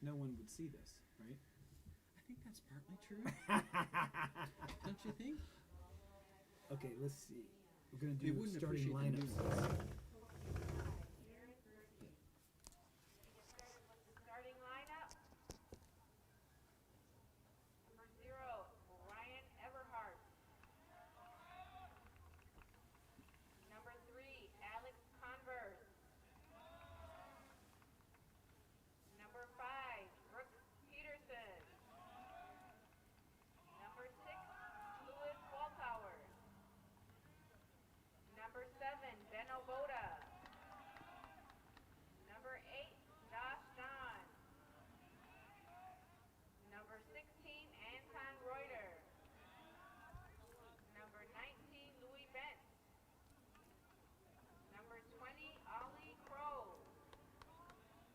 no one would see this, right? I think that's partly true. Don't you think? Okay, let's see. We're gonna They do wouldn't starting appreciate the lineups. Starting lineup. Number 0, Ryan Everhart. Number 3, Alex Converse. Number 5, Brooks Peterson. Number 6, Louis Walthour. Number 7, Ben Oboda. Number 8, Josh John. Number 16, Anton Reuter. Number 19, Louis Bent. Number 20, Ollie Crow.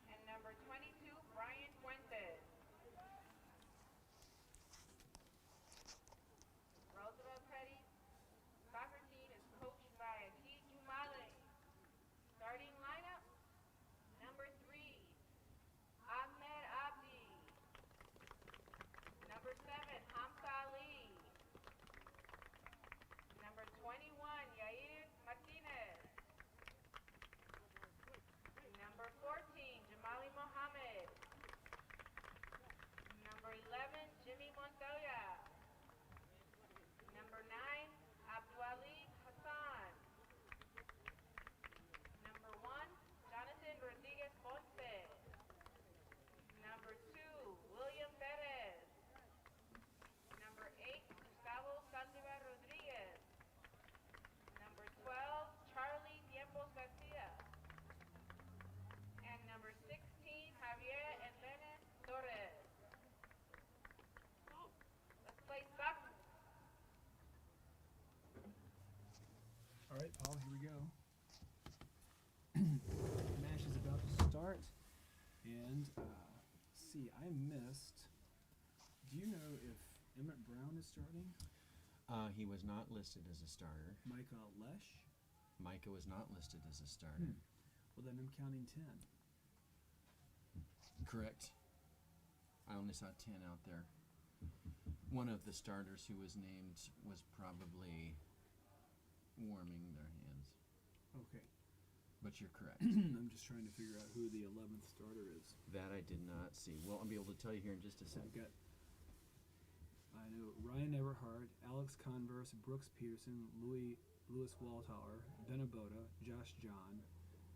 And number 22, Brian Fuentes. Roosevelt Petty soccer team is coached by Akid Jumale. Starting lineup, number 3, Ahmed Abdi. Number 7, Hamza Ali. Number 21, Yair Martinez. Number 14, Jamali Mohammed. Number 11, Jimmy Montoya. Number 9, Abduali Hassan. Number 1, Jonathan Rodriguez Ponce. Number 2, William Perez. Number 8, Gustavo Saldivar Rodriguez. Number 12, Charlie Tiempos Garcia. And number 16, Javier Elena Torres. Let's play soccer. All right, Paul, here we go. The match is about to start. And, see, I missed. Do you know if Emmett Brown is starting? He was not listed as a starter. Micah Lesh? Micah was not listed as a starter. Well, then I'm counting 10. Correct. I only saw 10 out there. One of the starters who was named was probably warming their hands. Okay. But you're correct. I'm just trying to figure out who the 11th starter is. That I did not see. Well, I'll be able to tell you here in just a So I've second. got, I know Ryan Everhart, Alex Converse, Brooks Peterson, Louis Waltauer, Ben Oboda, Josh John,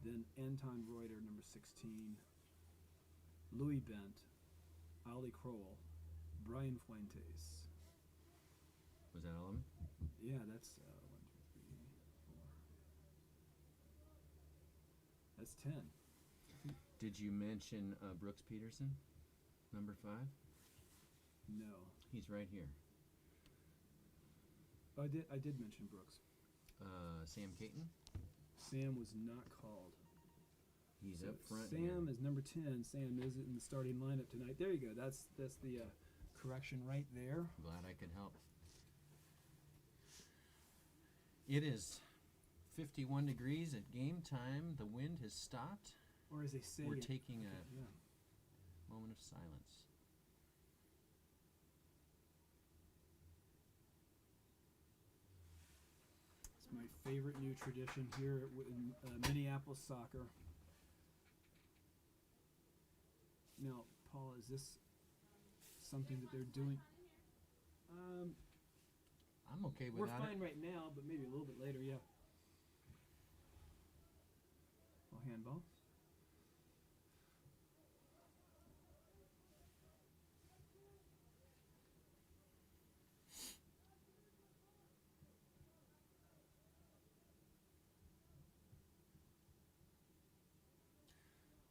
then Anton Reuter, number 16, Louis Bent, Ollie Crowell, Brian Fuentes. Was that all of them? Yeah, that's 1, 2, 3, 4. That's 10. Did you mention Brooks Peterson, number 5? No. He's right here. Oh, I did mention Brooks. Sam Caton? Sam was not called. He's So up front. Sam here. is number 10. Sam is in the starting lineup tonight. There you go. That's the correction right there. Glad I could help. It is 51 degrees at game time. The wind has stopped. Or as they say, We're taking a yeah. moment of silence. It's my favorite new tradition here in Minneapolis soccer. Now, Paul, is this something that they're doing? I'm okay We're without fine it. right now, but maybe a little bit later, yeah. Well, handball.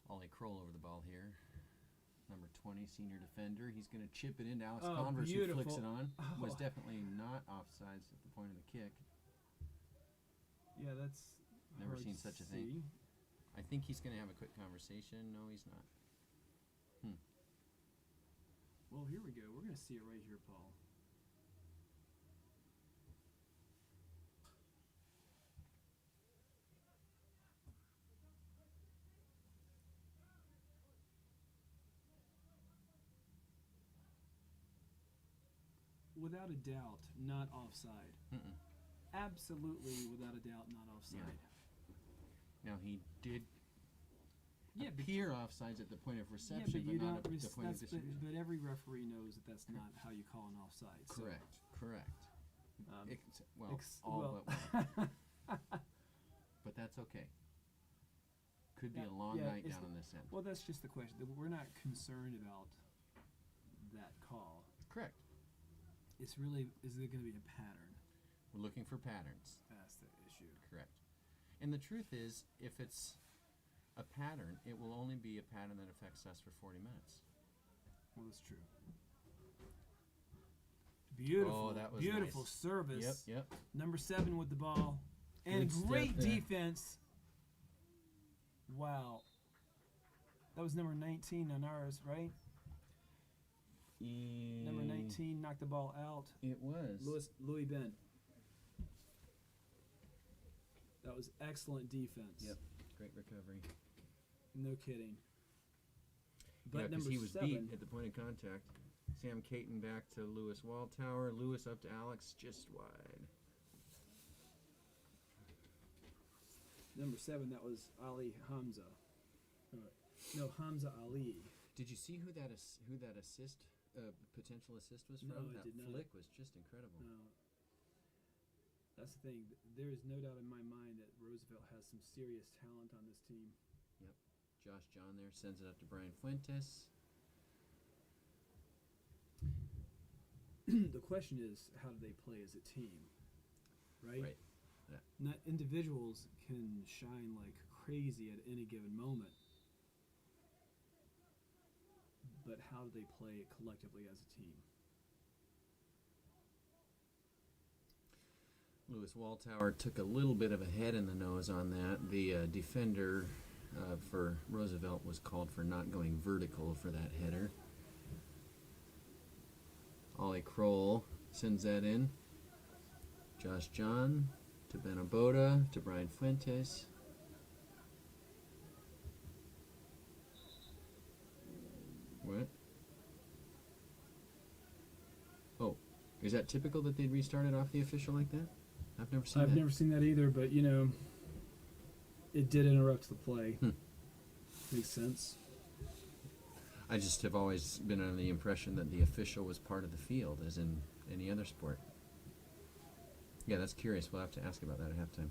Ollie Kroll over the ball here. Number 20, senior defender. He's going to chip it into Alex Oh, Converse, beautiful. who flicks it on. Was Oh. definitely not offsides at the point of the kick. Yeah, that's Never hard seen to such a see. thing. I think he's going to have a quick conversation. No, he's not. Well, here we go. We're going to see it right here, Paul. without a doubt, not offside. Mm-mm. Absolutely, without a doubt, not offside. Now he did Yeah, but, appear offsides at the point of yeah, reception, but you not don't. at the point of But distribution. every referee knows that that's not how you call an offside. So, Correct. Well, ex- all well, but one. But that's okay. Could be Yeah, a long yeah, night it's down on this end. Well, that's just the question. We're not concerned about that call. Correct. It's really, is there going to be a pattern? We're looking for patterns. That's the issue. Correct. And the truth is, if it's a pattern, it will only be a pattern that affects us for 40 minutes. Well, that's true. Beautiful, that was beautiful nice. service. Yep. Number 7 with the ball. And Good great step there. defense. Wow. That was number 19 on ours, right? Number 19 knocked the ball out. It was. Louis Bent. That was excellent defense. Yep. Great recovery. No kidding. But Yeah, 'cause number he was 7. beat at the point of contact. Sam Caton back to Lewis Walltower. Lewis up to Alex, just wide. Number 7, that was Ali Hamza. No, Hamza Ali. Did you see who that assist, potential assist was from? No, I that did not. flick was just incredible. No. That's the thing. There is no doubt in my mind that Roosevelt has some serious talent on this team. Josh John there sends it up to Brian Fuentes. The question is, how do they play as a team? Right? Right. Yeah. Not individuals can shine like crazy at any given moment. But how do they play collectively as a team? Lewis Walltower took a little bit of a head in the nose on that. The defender for Roosevelt was called for not going vertical for that header. Ollie Kroll sends that in. Josh John to Benaboda to Brian Fuentes. What? Oh, is that typical that they'd restart it off the official like that? I've never seen that. I've never seen that either, but it did interrupt the play. Makes sense. I just have always been under the impression that the official was part of the field, as in any other sport. Yeah, that's curious. We'll have to ask about that at halftime.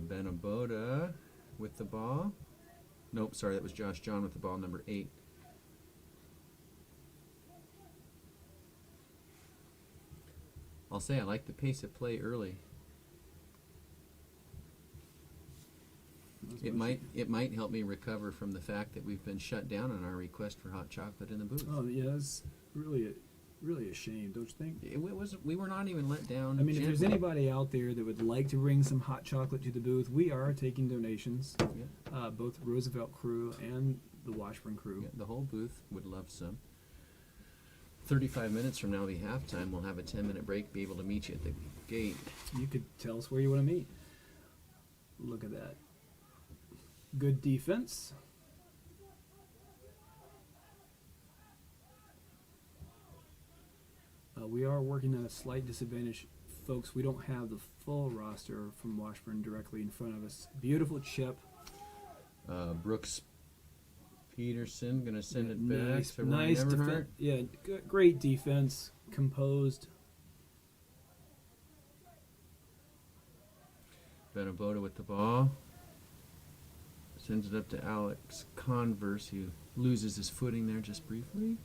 Benaboda with the ball. Nope, sorry, that was Josh John with the ball, number 8. I'll say I like the pace of play early. It might help me recover from the fact that we've been shut down on our request for hot chocolate in the booth. Oh yeah, that's really a shame, don't you think? We were not even let down. I mean, if there's gently. anybody out there that would like to bring some hot chocolate to the booth, we are taking donations. Yeah. Both Roosevelt crew and the Washburn crew. Yeah, the whole booth would love some. 35 minutes from now will be halftime. We'll have a 10-minute break, be able to meet you at the gate. You could tell us where you want to meet. Look at that. Good defense. We are working at a slight disadvantage, folks. We don't have the full roster from Washburn directly in front of us. Beautiful chip. Brooks Peterson going to send it Nice, back to nice Ryan Everhart. defense. Yeah, great defense. Composed. Benaboda with the ball. Sends it up to Alex Converse, who loses his footing there just briefly.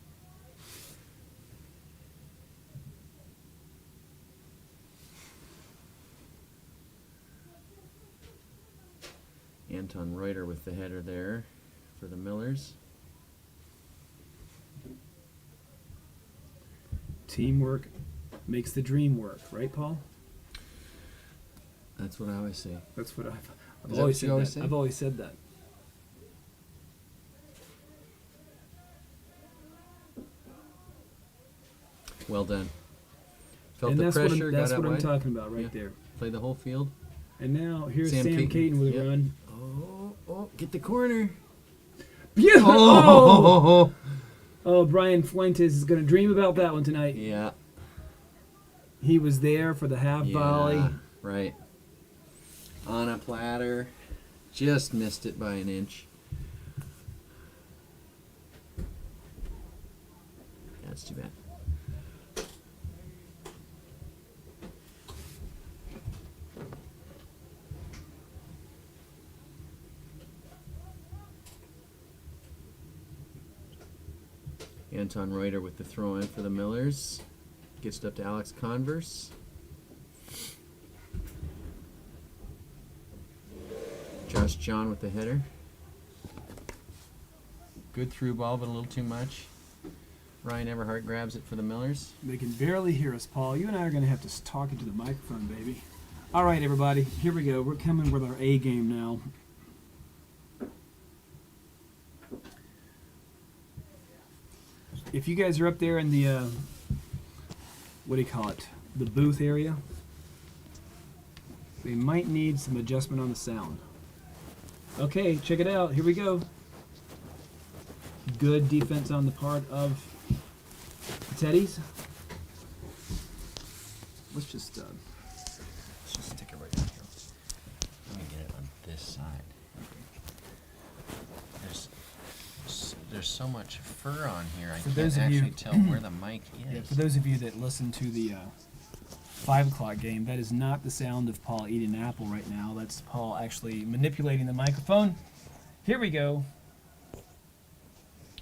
Anton Reuter with the header there for the Millers. Teamwork makes the dream work, right, Paul? That's what I always say. That's what I've Is that always what you said. always That. say? I've always said that. Well done. Felt And the that's pressure, that's got out what I'm wide. talking about right Yeah. there. Play the whole field. And now here's Sam Sam Caton. Caton with Yep. a run. Oh, get the corner. Beautiful! Oh! Oh, Brian Fuentes is going to dream about that one tonight. Yeah. He was there for the half volley. Right. On a platter. Just missed it by an inch. That's too bad. Anton Reuter with the throw in for the Millers. Gets it up to Alex Converse. Josh John with the header. Good through ball, but a little too much. Ryan Everhart grabs it for the Millers. They can barely hear us, Paul. You and I are going to have to talk into the microphone, baby. All right, everybody. Here we go. We're coming with our A game now. If you guys are up there in the, what do you call it, the booth area, we might need some adjustment on the sound. Okay, check it out. Here we go. Good defense on the part of the Teddies. Let's just stick it right down here. Let me get it on this side. There's so much fur on here, I can't actually tell where the mic is. Yeah, for those of you that listen to the 5 o'clock game, that is not the sound of Paul eating an apple right now. That's Paul actually manipulating the microphone. Here we go.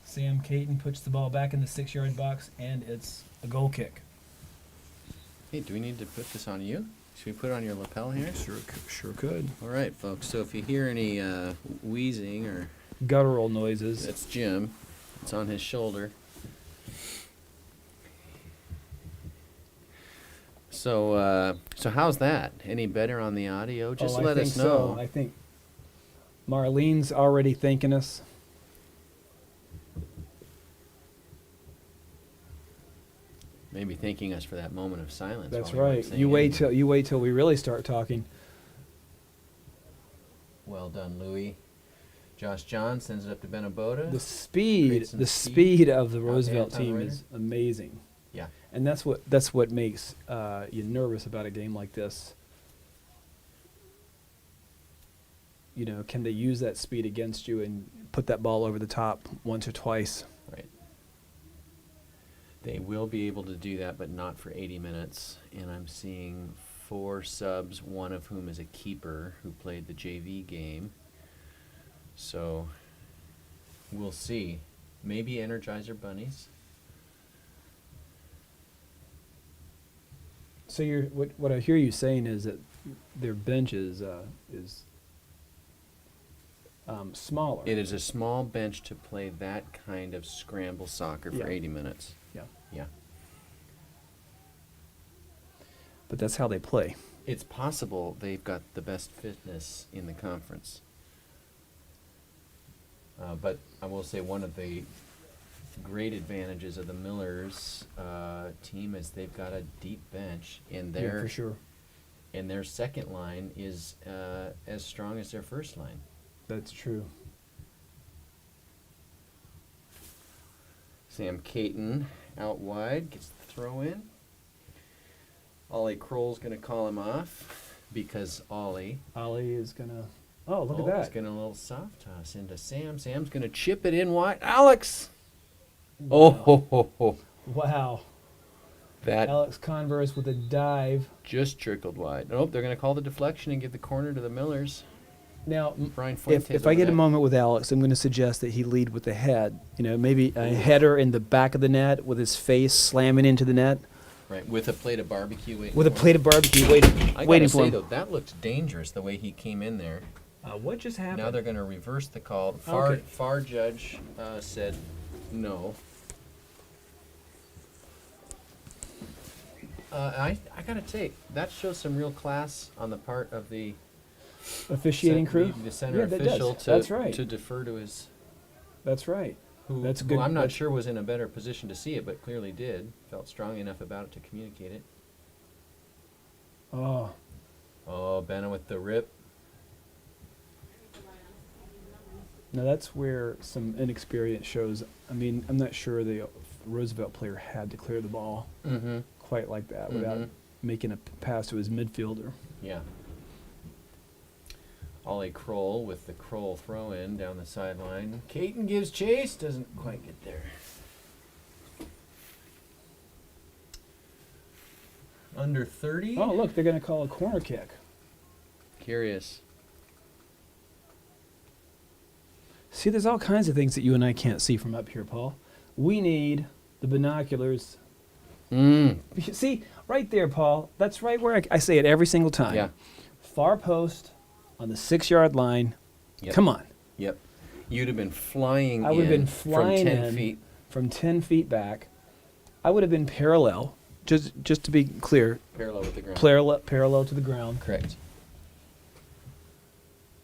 Sam Caton puts the ball back in the 6-yard box, and it's a goal kick. Hey, do we need to put this on you? Should we put it on your lapel here? Sure could. All right, folks. So if you hear any wheezing or guttural noises, that's Jim. It's on his shoulder. So how's that? Any better on the audio? Just let us know. So. I think Marlene's already thanking us. Maybe thanking us for that moment of silence. That's right. You wait till we really start talking. Well done, Louis. Josh John sends it up to Benabota. The speed of the Roosevelt team is amazing. Yeah. And that's what makes you nervous about a game like this. You know, can they use that speed against you and put that ball over the top once or twice? Right. They will be able to do that, but not for 80 minutes. And I'm seeing 4 subs, one of whom is a keeper who played the JV game. So we'll see. Maybe Energizer Bunnies. So what I hear you saying is that their bench is smaller. It is a small bench to play that kind of scramble soccer for 80 minutes. Yeah. Yeah. But that's how they play. It's possible they've got the best fitness in the conference. But I will say one of the great advantages of the Millers team is they've got a deep bench, and Yeah, for sure. and their second line is as strong as their first line. That's true. Sam Caton out wide gets the throw in. Ollie Kroll's going to call him off because Ollie is going to... Oh, look at that. He's going to a little soft toss into Sam. Sam's going to chip it in wide. Alex! Wow. Oh, ho, ho, ho. Wow. That Alex Converse with a dive. just trickled wide. Nope, they're going to call the deflection and give the corner to the Millers. Now, Brian Fuentes if I over get a there. moment with Alex, I'm going to suggest that he lead with the head. You know, maybe a header in the back of the net with his face slamming into the net. Right, with a plate of barbecue waiting With a for him. plate of barbecue waiting I waiting gotta for say, him. though, that looked dangerous the way he came in there. What just happened? Now they're going to reverse the call. Okay. Far judge said no. I got to say, that shows some real class on the part of the Officiating crew? the center Yeah, that does. official That's right. to defer to his That's right. who, That's who good. I'm not That's- sure was in a better position to see it, but clearly did. Felt strong enough about it to communicate it. Oh, Oh, Benna with the rip. Now that's where some inexperience shows. I mean, I'm not sure the Roosevelt player had to clear the ball Mm-hmm. quite like that without making a pass to his midfielder. Yeah. Ollie Kroll with the Kroll throw in down the sideline. Caton gives chase, doesn't quite get there. Under 30. Oh, look, they're going to call a corner kick. Curious. See, there's all kinds of things that you and I can't see from up here, Paul. We need the binoculars. See, right there, Paul. That's right where I say it every single time. Yeah. Far post on the 6-yard line. Yep. Come on. Yep. You'd have been flying I would have in been flying from 10 in feet. from 10 feet back. I would have been parallel, just to be clear, Parallel with the ground. parallel to the ground. Correct.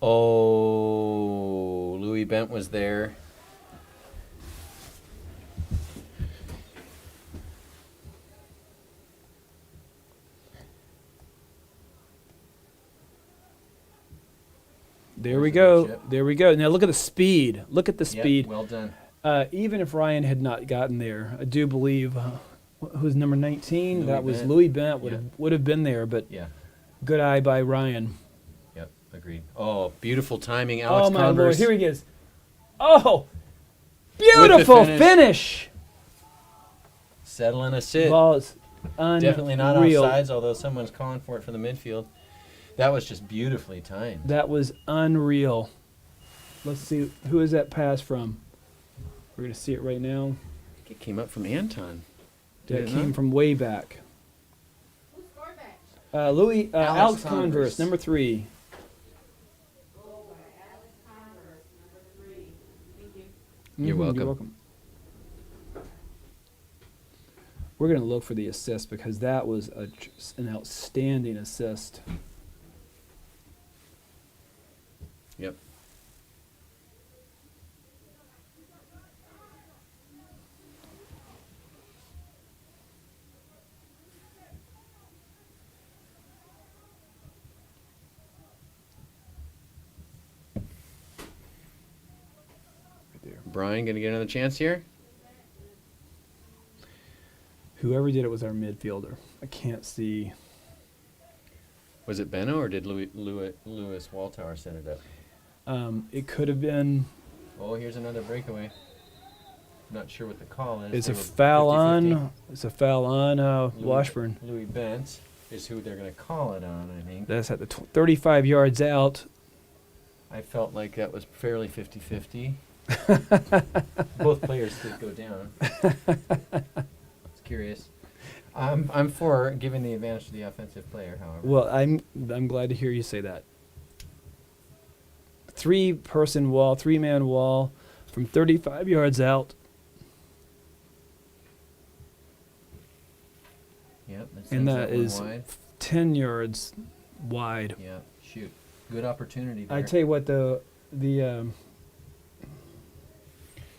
Oh, Louis Bent was there. There we There's a go. chip. There we go. Now look at the speed. Look at the Yep, speed. well done. Even if Ryan had not gotten there, I do believe who's number 19? Louis That was Bent. Louis Bent Yeah. would have been there, but Yeah. good eye by Ryan. Yep. Agreed. Oh, beautiful timing, Alex Oh my Lord! Converse. Here he is. Oh, beautiful finish. Settling a sit. Ball is unreal. Definitely not offsides, although someone's calling for it from the midfield. That was just beautifully timed. That was unreal. Let's see, who is that pass from? We're gonna see it right now. It came up from Anton. That Did it came not? from way back. Who scored that? Alex Converse. Converse, number 3. Goal by Alex Converse, number 3. Thank you. You're welcome. You're welcome. We're gonna look for the assist because that was an outstanding assist. Yep. Right there. Brian gonna get another chance here? Whoever did it was our midfielder. I can't see. Was it Benno or did Louis Waltower set it up? It could have been. Oh, here's another breakaway. Not sure what the call is. It's They a were foul 50-50. on. It's a foul on Washburn. Louis Bent is who they're going to call it on, I think. That's at the 35 yards out. I felt like that was fairly 50-50. Both players did go down. It's curious. I'm for giving the advantage to the offensive player, however. Well, I'm glad to hear you say that. 3-person wall, 3-man wall, from 35 yards out, Yep, and sends that one is wide. 10 yards wide. Yeah, shoot. Good opportunity there. I tell you what, the Did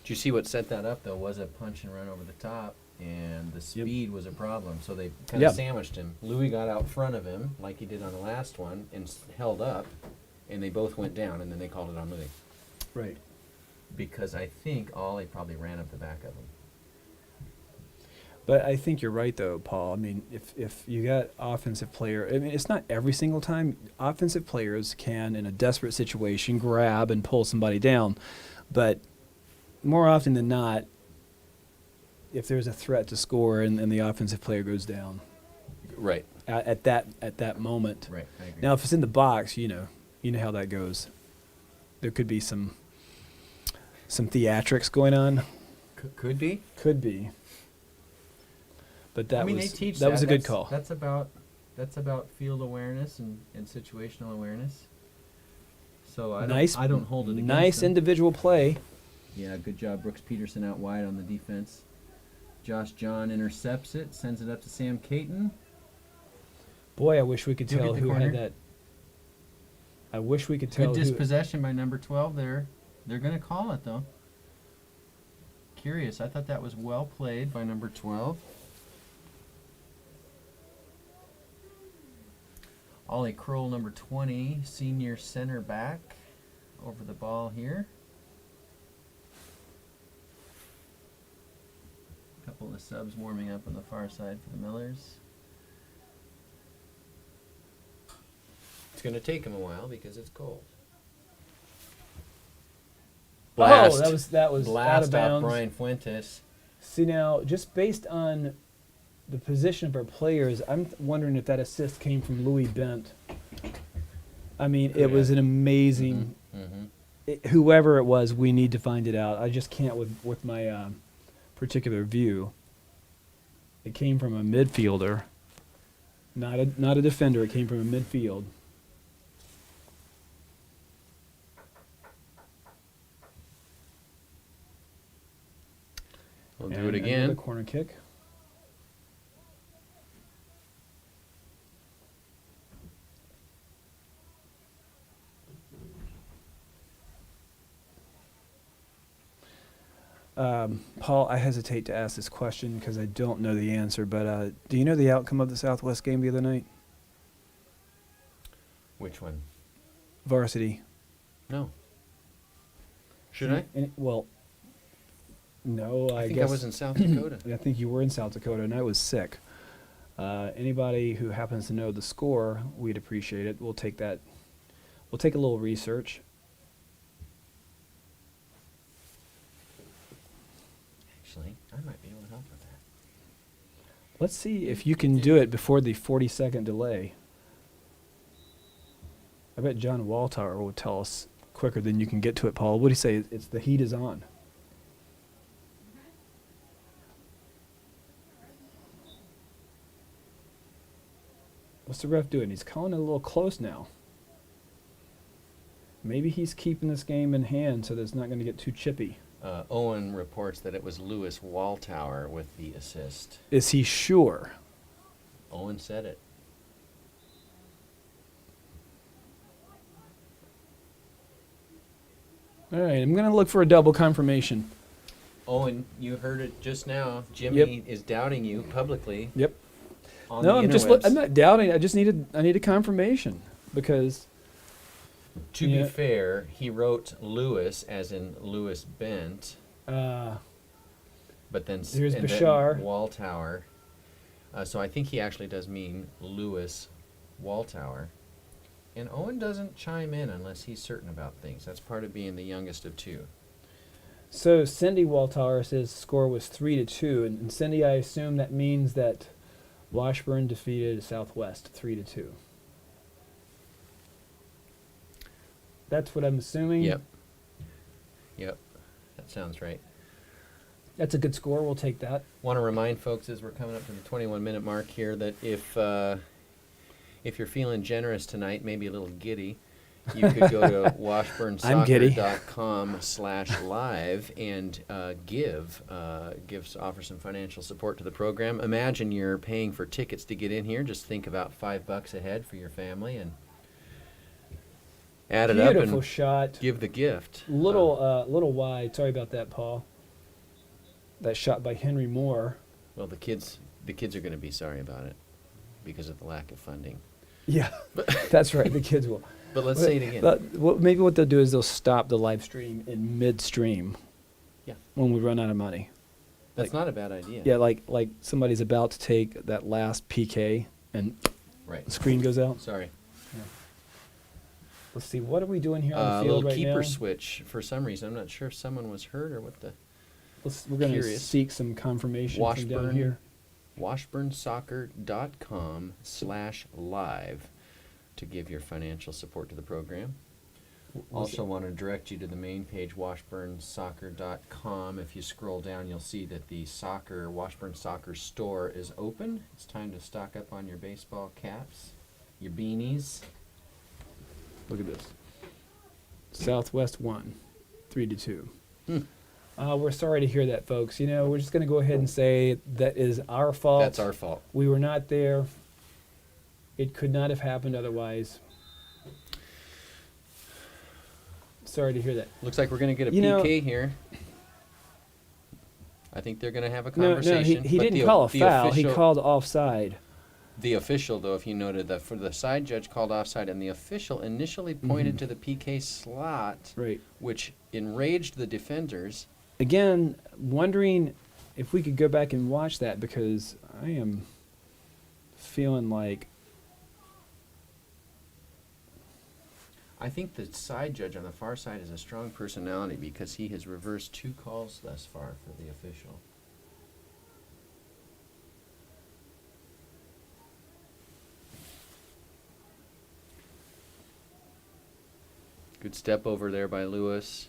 you see what set that up, though, was a punch and run over the top, and the speed was a problem, so they kind of Yep. sandwiched him. Louis got out front of him, like he did on the last one, and held up, and they both went down, and then they called it on Louis. right. Because I think Ollie probably ran up the back of him. But I think you're right, though, Paul. I mean, if you got offensive player, I mean, it's not every single time. Offensive players can, in a desperate situation, grab and pull somebody down. But more often than not, if there's a threat to score and the offensive player goes down Right. at that moment. Right, I agree. Now, if it's in the box, you know how that goes. There could be some theatrics going on. Could be. Could be. But that I mean, was they teach that was a good That's- call. That's about field awareness and situational awareness. So I don't hold it against nice them. individual play. Yeah, good job, Brooks Peterson out wide on the defense. Josh John intercepts it, sends it up to Sam Caton. Boy, I wish we could You'll tell get the who corner. had that. I wish we could tell Good who. dispossession by number 12 there. They're going to call it, though. Curious. I thought that was well played by number 12. Ollie Kroll, number 20, senior center back, over the ball here. couple of subs warming up on the far side for the Millers. It's going to take them a while because it's cold. Blast. Oh, that was out Blast of off bounds. Brian Fuentes. See, now, just based on the position of our players, I'm wondering if that assist came from Louis Bent. I mean, it was an amazing. Whoever it was, we need to find it out. I just can't with my particular view. It came from a midfielder, not a defender. It came from a midfield. We'll And do it again. another corner kick. Paul, I hesitate to ask this question because I don't know the answer, but do you know the outcome of the Southwest game the other night? Which one? Varsity. No. Should I? Well, no, I think guess I was in South Dakota. I think you were in South Dakota, and I was sick. Anybody who happens to know the score, we'd appreciate it. We'll take that. We'll take a little research. Actually, I might be able to help with that. Let's see if you can do it before the 40-second delay. I bet John Waltower will tell us quicker than you can get to it, Paul. What do you say? It's the heat is on. What's the ref doing? He's calling it a little close now. Maybe he's keeping this game in hand so that it's not going to get too chippy. Owen reports that it was Lewis Waltower with the assist. Is he sure? Owen said it. All right, I'm going to look for a double confirmation. Owen, you heard it just now. Jimmy is doubting you publicly. Yep. On No, the I'm just. interwebs. I'm not doubting. I need a confirmation because. To be fair, he wrote Lewis as in Lewis Bent, but then Here's and then Bashar. Waltower. So I think he actually does mean Lewis Waltower. And Owen doesn't chime in unless he's certain about things. That's part of being the youngest of two. So Cindy Waltower says the score was 3-2, and Cindy, I assume that means that Washburn defeated Southwest 3-2. That's what I'm assuming. Yep. That sounds right. That's a good score. We'll take that. Want to remind folks as we're coming up to the 21-minute mark here that if you're feeling generous tonight, maybe a little giddy, you could go to washburnsoccer.com/live and offer some financial support to the program. Imagine you're paying for tickets to get in here. Just think about $5 a head for your family and add it up Beautiful and shot. give the gift. Little wide. Sorry about that, Paul. That shot by Henry Moore. Well, the kids are going to be sorry about it because of the lack of funding. Yeah, that's right. The kids will. But let's say it again. Maybe what they'll do is they'll stop the live stream in midstream. Yeah. When we run out of money. That's not a bad idea. Yeah, like somebody's about to take that last PK and the screen goes out. Sorry. Let's see, what are we doing here on the A field little right keeper now? switch for some reason. I'm not sure if someone was hurt or what the. We're going to Curious. seek some confirmation from down here. washburnsoccer.com/live to give your financial support to the program. Also want to direct you to the main page, washburnsoccer.com. If you scroll down, you'll see that the Washburn Soccer store is open. It's time to stock up on your baseball caps, your beanies. Look at this. Southwest won, 3-2. We're sorry to hear that, folks. You know, we're just going to go ahead and say that is our fault. That's our fault. We were not there. It could not have happened otherwise. Sorry to hear that. Looks like we're going to get a You know- PK here. I think they're going to have a No, conversation. he but didn't the call a the foul. He official- called offside. The official, though, if you noted that for the side judge called offside, and the official initially pointed to the PK slot, Right. which enraged the defenders. Again, wondering if we could go back and watch that, because I am feeling like I think the side judge on the far side is a strong personality because he has reversed 2 calls thus far for the official. Good step over there by Lewis.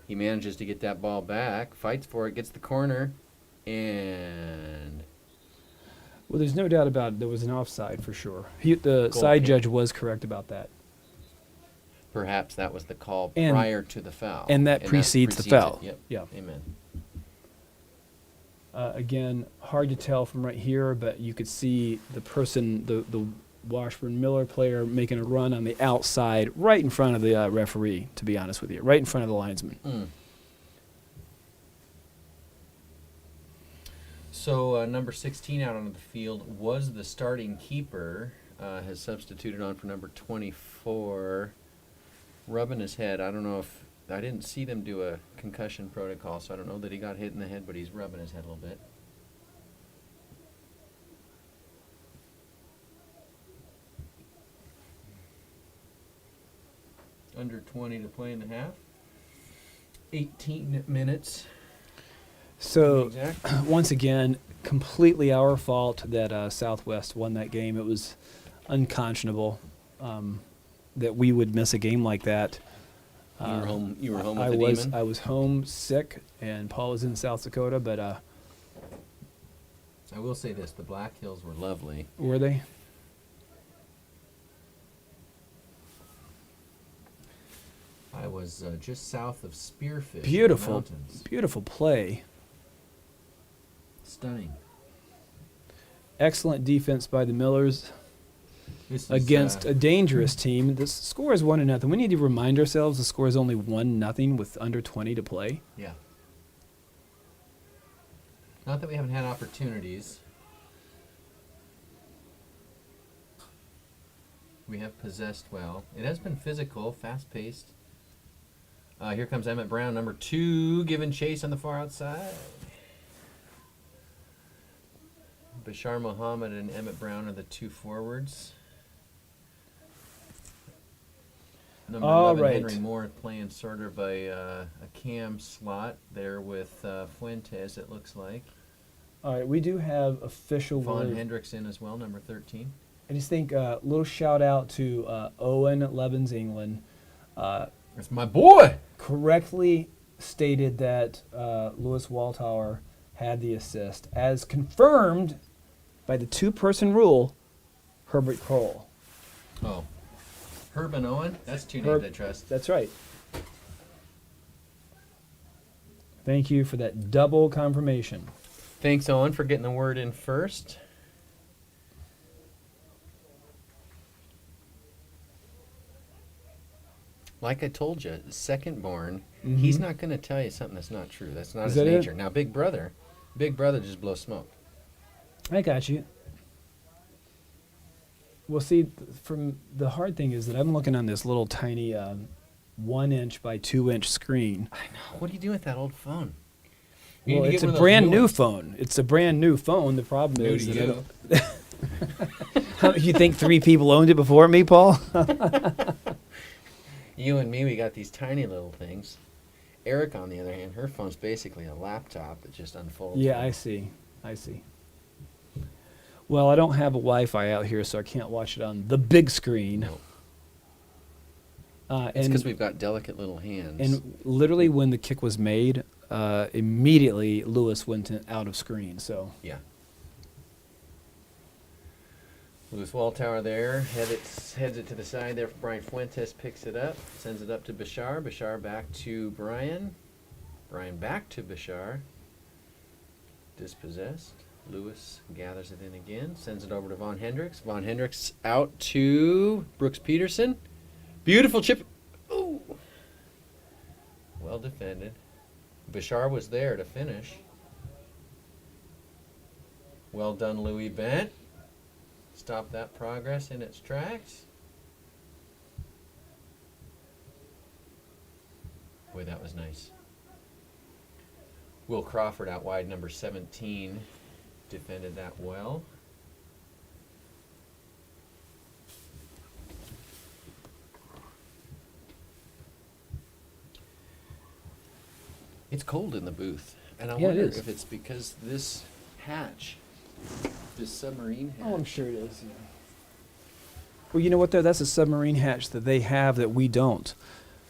He manages to get that ball back, fights for it, gets the corner, and well, there's no doubt about it. There was an offside for sure. The Goal side kick. judge was correct about that. perhaps that was the call And- prior to the foul. and that precedes the foul. It. Yep. Yeah. Amen. Again, hard to tell from right here, but you could see the person, the Washburn Miller player, making a run on the outside, right in front of the referee. To be honest with you, right in front of the linesman. So number 16 out on the field was the starting keeper. Has substituted on for number 24, rubbing his head. I don't know if I didn't see them do a concussion protocol, so I don't know that he got hit in the head, but he's rubbing his head a little bit. Under 20 to play in the half. 18 minutes. So Exact. once again, completely our fault that Southwest won that game. It was unconscionable that we would miss a game like that. You were home. You were home with I the was demon. I was home sick, and Paul was in South Dakota. But I will say this: the Black Hills were lovely. were they? I was just south of Spearfish. in the Beautiful, mountains. beautiful play. Stunning. Excellent defense by the Millers This is, against a dangerous team. The score is 1-0. We need to remind ourselves the score is only 1-0 with under 20 to play. Yeah. Not that we haven't had opportunities. We have possessed well. It has been physical, fast-paced. Here comes Emmett Brown, number 2, giving chase on the far outside. Bashar Muhammad and Emmett Brown are the 2 forwards. Number All 11, right. Henry Moore playing sort of a cam slot there with Fuentes, it looks like. All right, we do have official Vaughn word. Hendrickson as well, number 13. I just think a little shout out to Owen Levens England. That's my boy! Correctly stated that Lewis Waltauer had the assist, as confirmed by the 2-person rule, Herbert Kroll. Oh. Herb and Owen? That's 2 Herb- names I trust. That's right. Thank you for that double confirmation. Thanks, Owen, for getting the word in first. Like I told you, second born, he's not going to tell you something that's not true. That's not Is his that it? nature. Now, Big Brother just blows smoke. I got you. Well, see, from the hard thing is that I'm looking on this little tiny 1-inch by 2-inch screen. I know. What do you do with that old phone? You Well, need to it's get a one of those brand new new ones. phone. It's a brand new phone. The problem New is to that I you. don't. You think 3 people owned it before me, Paul? You and me, we got these tiny little things. Eric, on the other hand, her phone's basically a laptop that just unfolds. Yeah, I see. I see. Well, I don't have a Wi-Fi out here, so I can't watch it on the big screen. No. It's And because we've got delicate little hands. and literally, when the kick was made, immediately Lewis went out of screen. So Yeah. Lewis Waltauer there, heads it to the side there for Brian Fuentes, picks it up, sends it up to Bashar. Bashar back to Brian. Brian back to Bashar. Dispossessed. Lewis gathers it in again, sends it over to Von Hendricks. Von Hendricks out to Brooks Peterson. Beautiful chip. Ooh. Well defended. Bashar was there to finish. Well done, Louis Bent. Stop that progress in its tracks. Boy, that was nice. Will Crawford out wide, number 17, defended that well. It's cold in the booth, and I Yeah, it wonder is. if it's because this hatch, this submarine hatch. Oh, I'm sure it is. Yeah. Well, you know what, though? That's a submarine hatch that they have that we don't.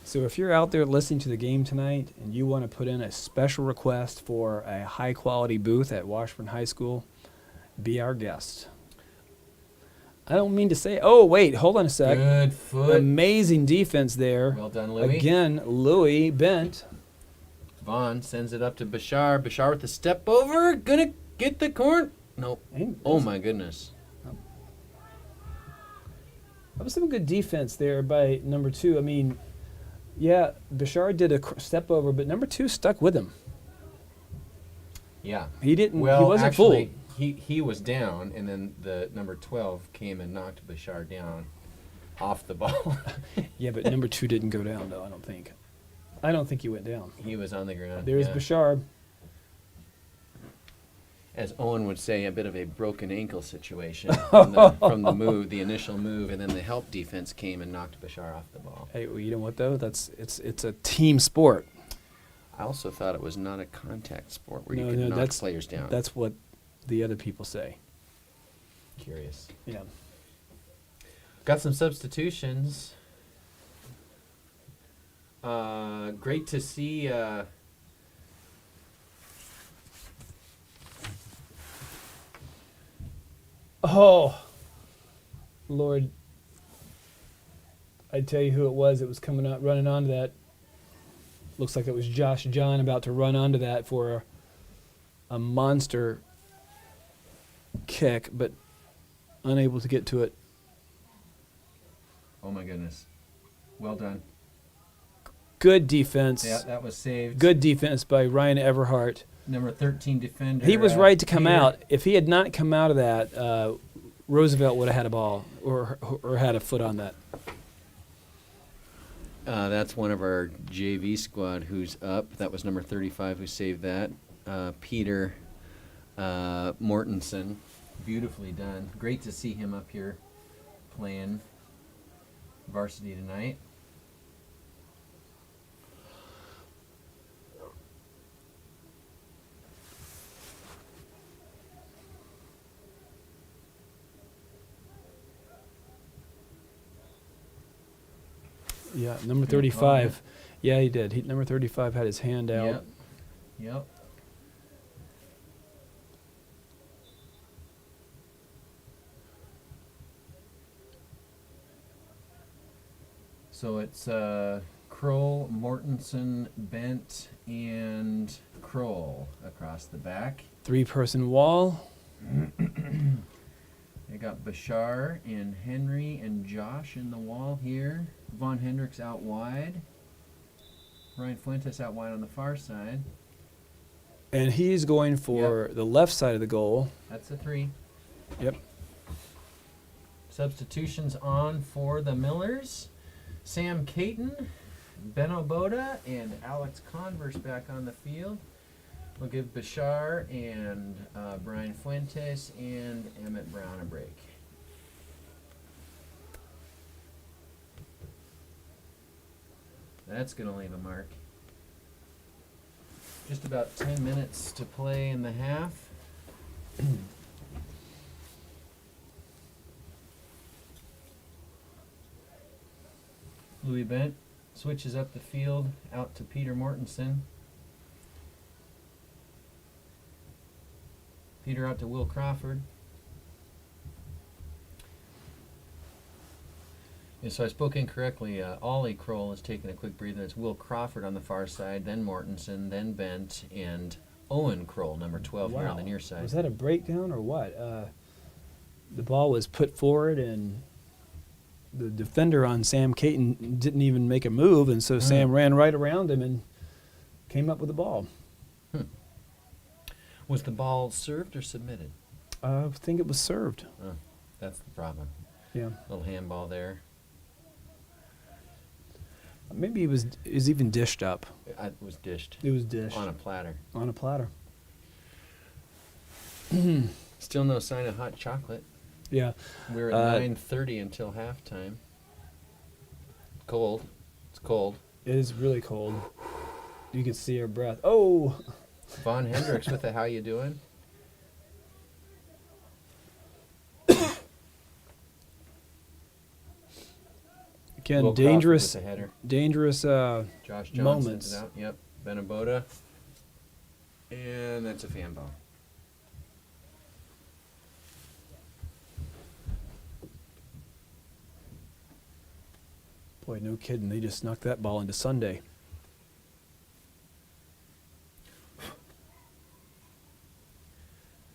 So if you're out there listening to the game tonight and you want to put in a special request for a high-quality booth at Washburn High School, be our guest. I don't mean to say, oh, wait, hold on a sec. Good foot. Amazing defense there. Well done, Louis. Again, Louis bent. Vaughn sends it up to Bashar. Bashar with the step over. Gonna get the corn. Nope. Oh, my goodness. That was some good defense there by number 2. I mean, yeah, Bashar did a step over, but number 2 stuck with him. Yeah. He didn't. Well, he wasn't actually, fooled. he was down, and then the number 12 came and knocked Bashar down off the ball. Yeah, but number 2 didn't go down, though. I don't think. I don't think he went down. He was on the ground. There's yeah. Bashar. As Owen would say, a bit of a broken ankle situation from the move, the initial move, and then the help defense came and knocked Bashar off the ball. Hey, well, you know what though? It's a team sport. I also thought it was not a contact sport where No, you could no, knock that's- players down. That's what the other people say. Curious. Yeah. Got some substitutions. Great to see. Oh, Lord. I'd tell you who it was. It was coming out, running onto that. Looks like it was Josh John about to run onto that for a monster kick, but unable to get to it. Oh my goodness. Well done. Good defense. Yeah, that was saved. Good defense by Ryan Everhart. Number 13 defender. He was right to come Peter. out. If he had not come out of that, Roosevelt would have had a ball or had a foot on that. That's one of our JV squad who's up. That was number 35 who saved that. Peter Mortensen. Beautifully done. Great to see him up here playing varsity tonight. Yeah, number Good 35. call. Yeah, he did. Number 35 had his hand out. Yep. Yep. So it's Kroll, Mortensen, Bent, and Kroll across the back. 3-person wall. They got Bashar and Henry and Josh in the wall here. Von Hendricks out wide. Ryan Fuentes out wide on the far side. And he's going for the left side of the goal. That's a 3. Yep. Substitutions on for the Millers. Sam Caton, Ben Oboda, and Alex Converse back on the field. We'll give Bashar and Brian Fuentes and Emmett Brown a break. That's going to leave a mark. Just about 10 minutes to play in the half. Louis Bent switches up the field out to Peter Mortensen. Peter out to Will Crawford. Yeah, so I spoke incorrectly. Ollie Kroll is taking a quick breather. It's Will Crawford on the far side, then Mortensen, then Bent, and Owen Kroll, number 12 here on the near side. Was that a breakdown or what? The ball was put forward and the defender on Sam Caton didn't even make a move, and so Sam ran right around him and came up with the ball. Was the ball served or submitted? I think it was served. Oh, that's the problem. Yeah. Little handball there. Maybe it was even dished up. It was dished It was dished on a platter. on a platter. Still no sign of hot chocolate. Yeah. We're at 9:30 until halftime. Cold. It's cold. It is really cold. You can see her breath. Oh. Von Hendricks with the how you doing? Again, Will Crawford dangerous, with the header. dangerous. Josh Johnson moments. is out. Yep. Benabota. And that's a fan ball. Boy, no kidding. They just snuck that ball into Sunday.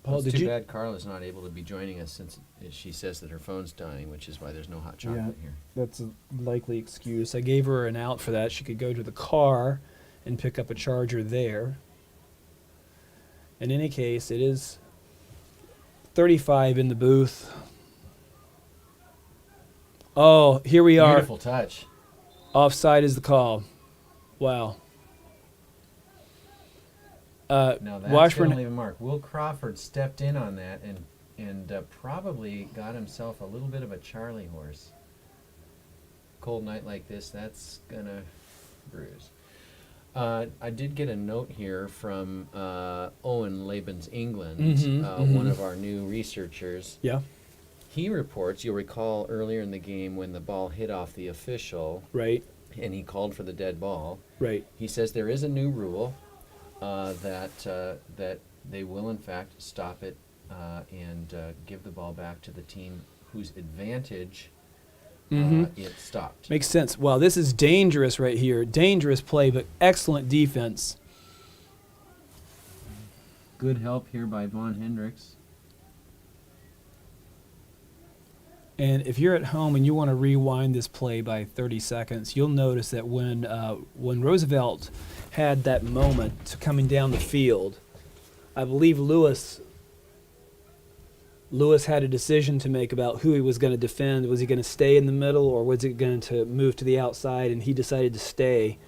Paul, Well, it's did too you? bad Carla's not able to be joining us since she says that her phone's dying, which is why there's no hot chocolate Yeah. here. That's a likely excuse. I gave her an out for that. She could go to the car and pick up a charger there. In any case, it is 35 in the booth. Oh, here we are. Beautiful touch. Offside is the call. Wow. Now that's Washburn. going to leave a mark. Will Crawford stepped in on that and probably got himself a little bit of a Charlie horse. Cold night like this, that's going to bruise. I did get a note here from Owen Laban's England, one of our new researchers. Yeah. He reports, you'll recall earlier in the game when the ball hit off the official Right. and he called for the dead ball. Right. He says there is a new rule that they will in fact stop it and give the ball back to the team whose advantage it stopped. Makes sense. Wow, this is dangerous right here. Dangerous play, but excellent defense. Good help here by Von Hendricks. And if you're at home and you want to rewind this play by 30 seconds, you'll notice that when Roosevelt had that moment coming down the field, I believe Lewis had a decision to make about who he was going to defend. Was he going to stay in the middle or was he going to move to the outside? And he decided to stay.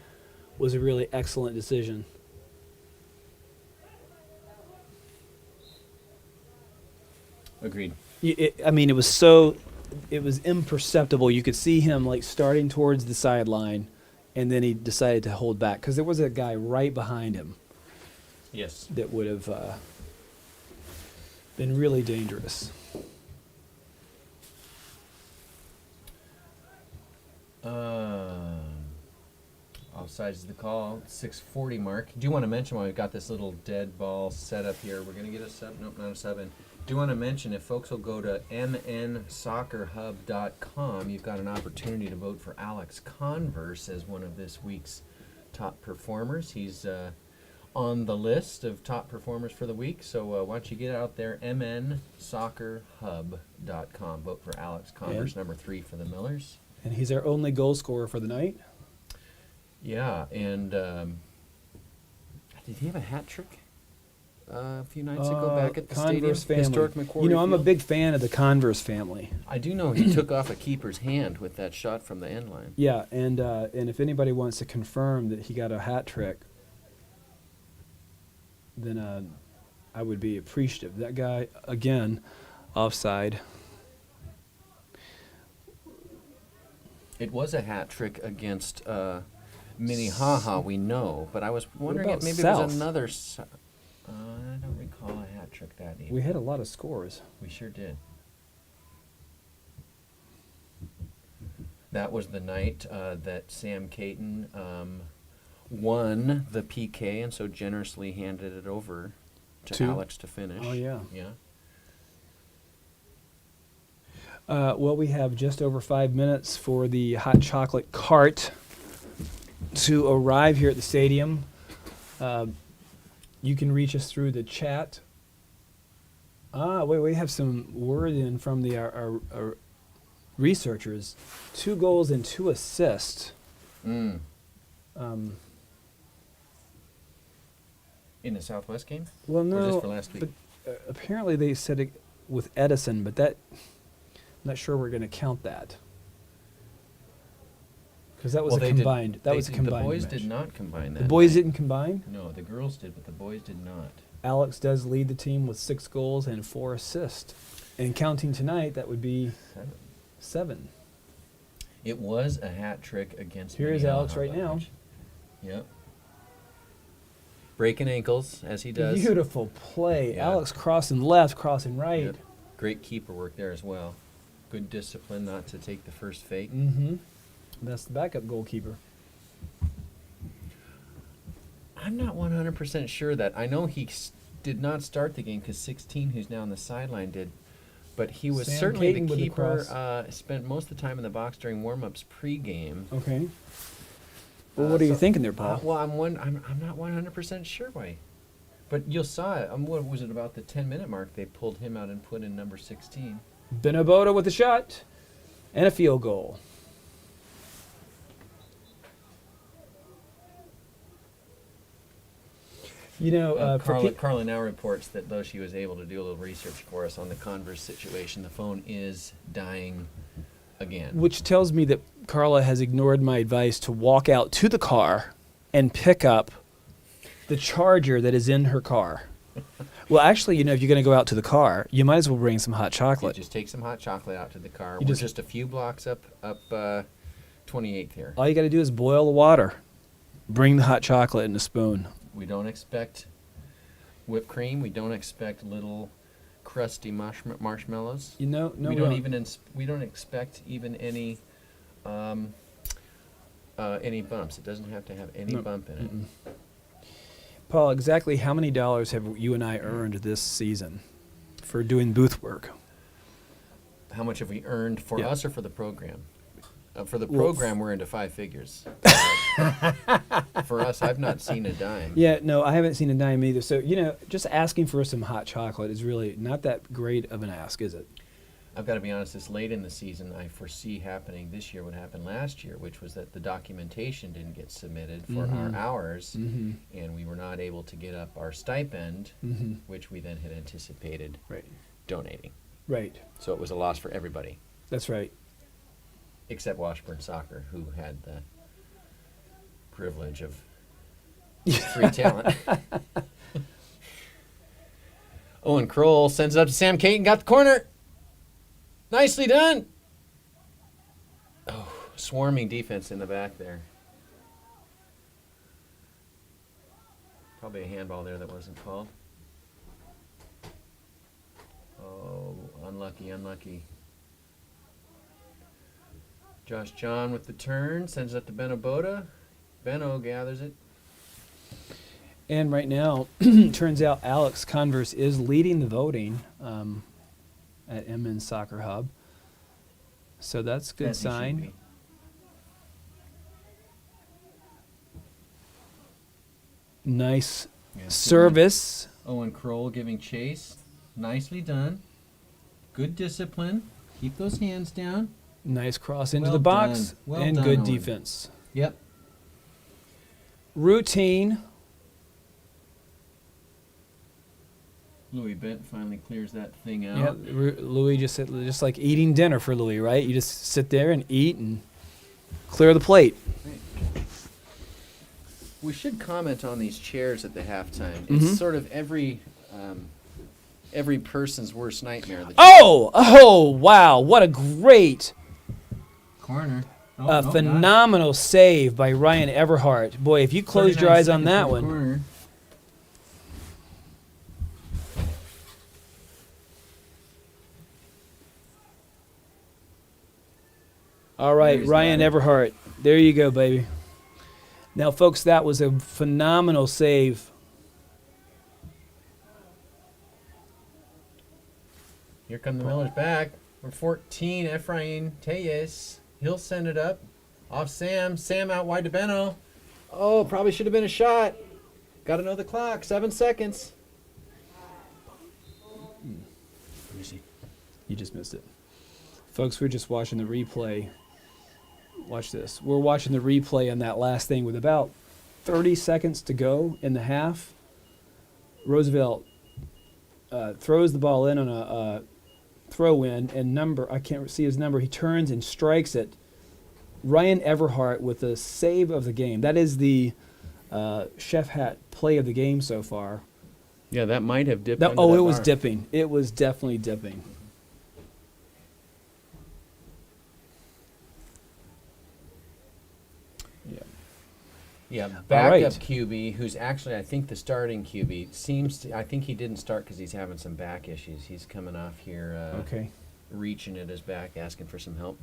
Was a really excellent decision. Agreed. It was imperceptible. You could see him like starting towards the sideline, and then he decided to hold back because there was a guy right behind him Yes. that would have been really dangerous. Offsides is the call. 6:40 mark. Do you want to mention while we've got this little dead ball set up here? We're going to get a sub. Nope, not a sub in. Do you want to mention if folks will go to mnsoccerhub.com, you've got an opportunity to vote for Alex Converse as one of this week's top performers. He's on the list of top performers for the week. So why don't you get out there, mnsoccerhub.com. Vote for Alex Converse, number 3 for the Millers. And he's our only goal scorer for the night. Yeah, and did he have a hat trick a few nights ago back at the Converse stadium? family. Historic McQuarrie You know, I'm a Field? big fan of the Converse family. I do know he took off a keeper's hand with that shot from the end line. Yeah, and if anybody wants to confirm that he got a hat trick, then I would be appreciative. That guy, again, offside. It was a hat trick against Minnehaha, we know, but I was wondering about if maybe it South? was another. I don't recall a hat trick that evening. We had a lot of scores. We sure did. That was the night that Sam Caton won the PK and so generously handed it over to Alex to finish. Oh, yeah. Yeah. Well, we have just over 5 minutes for the hot chocolate cart to arrive here at the stadium. You can reach us through the chat. Wait, we have some word in from our researchers. 2 goals and 2 assists. In the Southwest game? Well, no. Or just for last week? But, apparently they said it with Edison, but that I'm not sure we're going to count that. Because that was Well, a they did- combined. That they was a did- combined. The boys match. did not combine that. The boys night. didn't combine. No, the girls did, but the boys did not. Alex does lead the team with 6 goals and 4 assists. And counting tonight, that would be 7. It was a hat trick against. Here is Minnehaha Alex right now. Buckers. Yep. Breaking ankles as he does. Beautiful play. Yeah. Alex crossing left, crossing right. Yep. Great keeper work there as well. Good discipline not to take the first fake. Mm-hmm. That's the backup goalkeeper. I'm not 100% sure that. I know he did not start the game because 16, who's now on the sideline, did. But he was Sam certainly Caton the with the keeper. cross. Spent most of the time in the box during warm-ups pre-game. Okay. Well, what are you so- thinking there, Paul? Well, I'm not 100% sure why. But you saw it. What was it about the 10-minute mark? They pulled him out and put in number 16. Benabota with a shot and a field goal. You know, Carla now reports that though she was able to do a little research for us on the Converse situation, the phone is dying again. which tells me that Carla has ignored my advice to walk out to the car and pick up the charger that is in her car. Well, actually, you know, if you're going to go out to the car, you might as well bring some hot You chocolate. just take some hot chocolate out to the car. You We're just- just a few blocks up 28th here. All you got to do is boil the water, bring the hot chocolate in a spoon. We don't expect whipped cream. We don't expect little crusty marshmallows. You know, no, we don't even we don't expect even any bumps. It doesn't have to have any No. bump in it. Mm-mm. Paul, exactly how many dollars have you and I earned this season for doing booth work? How much have we earned for Yeah. us or for the program? For the Well, program, we're into 5 figures. For us, I've not seen a dime. Yeah, no, I haven't seen a dime either. So, you know, just asking for some hot chocolate is really not that great of an ask, is it? I've got to be honest, this late in the season, I foresee happening this year what happened last year, which was that the documentation didn't get submitted for our Mhm. hours, Mm-hmm. and we were not able to get up our stipend, Mm-hmm. which we then had anticipated Right. donating. Right. So it was a loss for everybody, That's right. except Washburn Soccer, who had the privilege of free talent. Owen Kroll sends it up to Sam Caton, got the corner. Nicely done. Oh, swarming defense in the back there. Probably a handball there that wasn't called. Oh, unlucky, unlucky. Josh John with the turn, sends it up to Benabota. Benno gathers it. And right now, turns out Alex Converse is leading the voting at MN Soccer Hub. So that's a good As he should sign. be. Nice Yeah, service. Owen Kroll giving chase. Nicely done. Good discipline. Keep those hands down. Nice cross into Well the box. done. Well and done, good Owen. defense. Yep. Routine. Louis Bent finally clears that thing Yeah, out. Louis just like eating dinner for Louis, right? You just sit there and eat and clear the plate. We should comment on these chairs at the halftime. Mhm. It's sort of every person's worst nightmare. Oh, wow. What a great, Corner. phenomenal save by Ryan Everhart. Boy, if you closed your eyes on that one. Corner. All right, There's Ryan that. Everhart. There you go, baby. Now, folks, that was a phenomenal save. Here come the Millers back. We're 14. Efrain Teyes. He'll send it up. Off Sam. Sam out wide to Benno. Oh, probably should have been a shot. Got to know the clock. 7 seconds. Let me see. You just missed it. Folks, we're just watching the replay. Watch this. We're watching the replay on that last thing with about 30 seconds to go in the half. Roosevelt throws the ball in on a throw-in, and I can't see his number. He turns and strikes it Ryan Everhart with the save of the game. That is the chef hat play of the game so far. Yeah, that might have dipped. That, under oh, that it was bar. dipping. It was definitely dipping. Yeah. Yeah, backup right. QB, who's actually I think the starting QB seems to. I think he didn't start because he's having some back issues. He's coming off here, Okay. reaching at his back, asking for some help.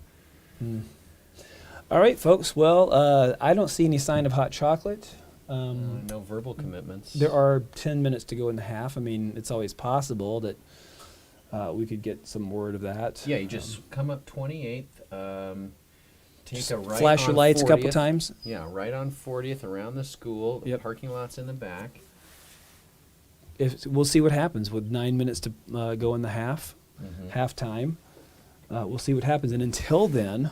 All right, folks. Well, I don't see any sign of hot chocolate. No verbal commitments. There are 10 minutes to go in the half. I mean, it's always possible that we could get some word of that. Yeah, you just come up 28th. Take a right. Flash your on lights 40th. a couple times. Yeah, right on 40th around the school. The Yep. parking lot's in the back. We'll see what happens with 9 minutes to go in the half, halftime. We'll see what happens. And until then,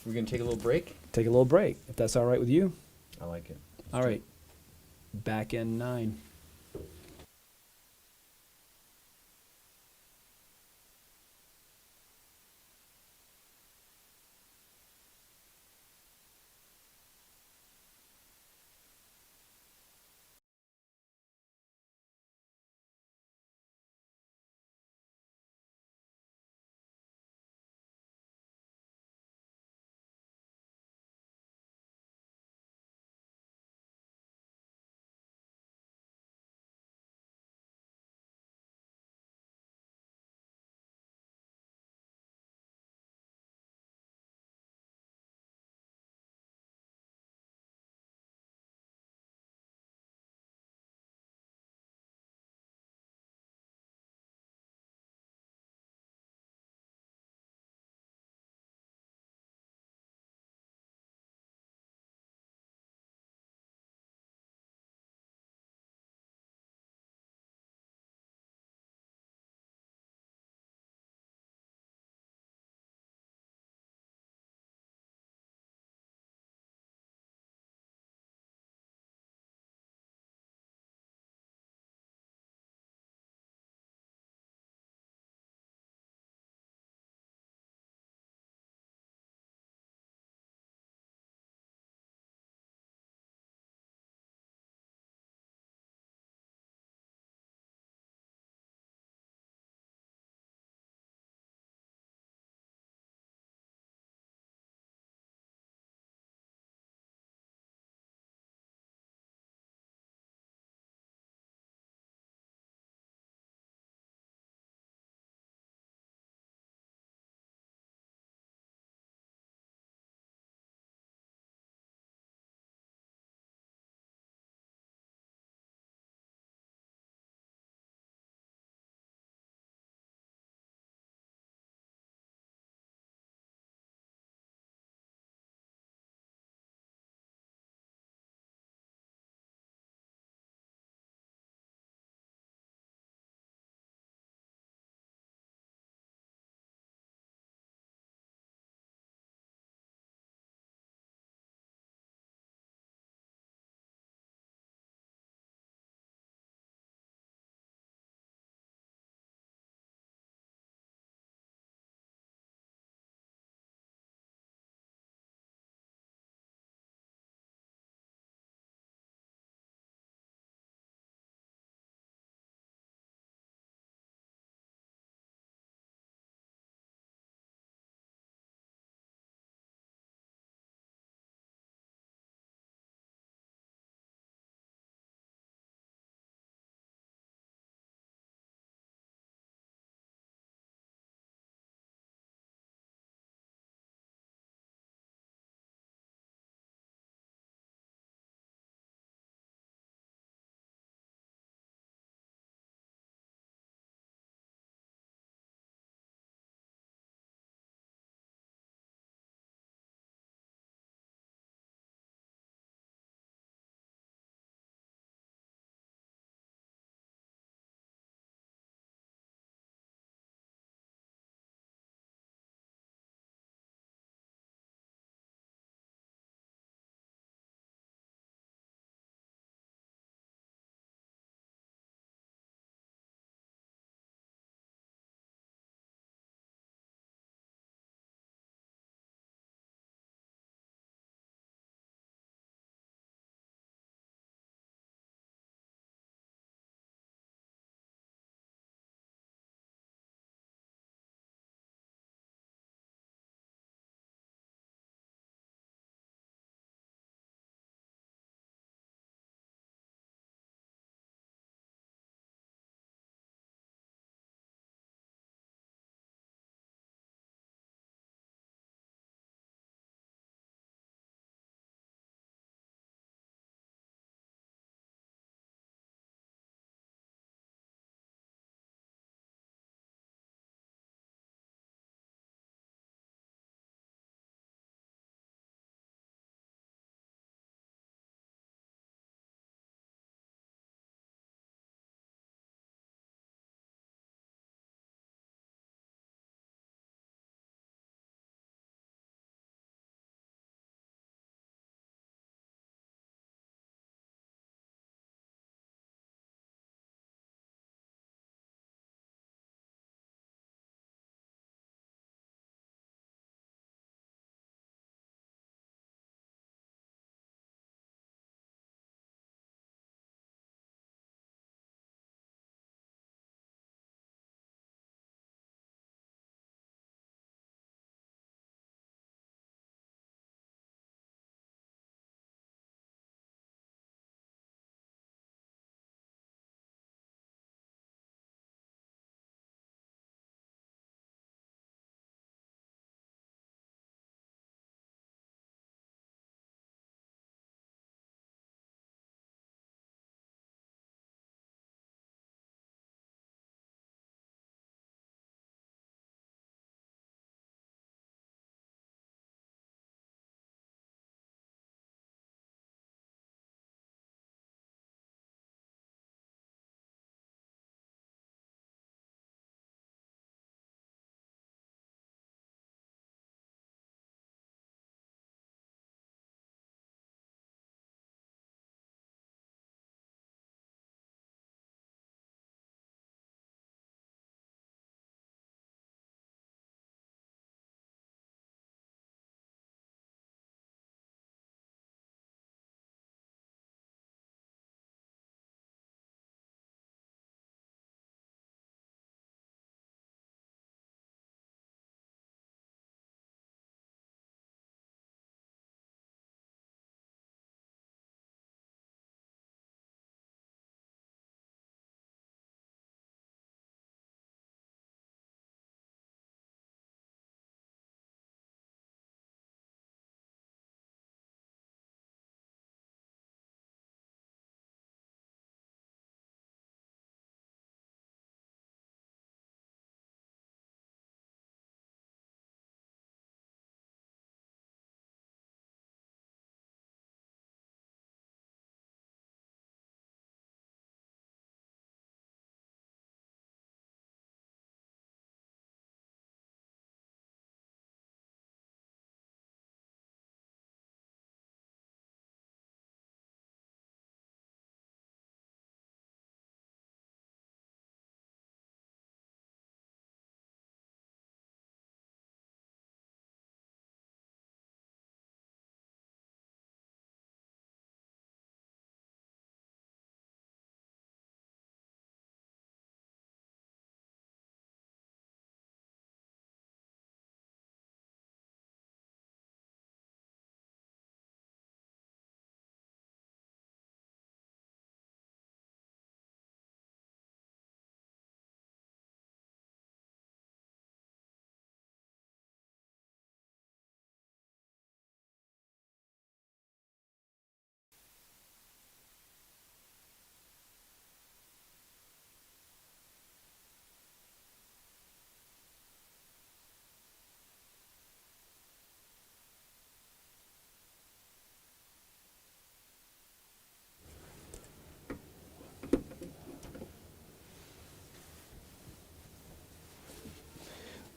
We're gonna take a little break. take a little break, if that's all right with you. I like it. Let's All do right. it. Back in 9.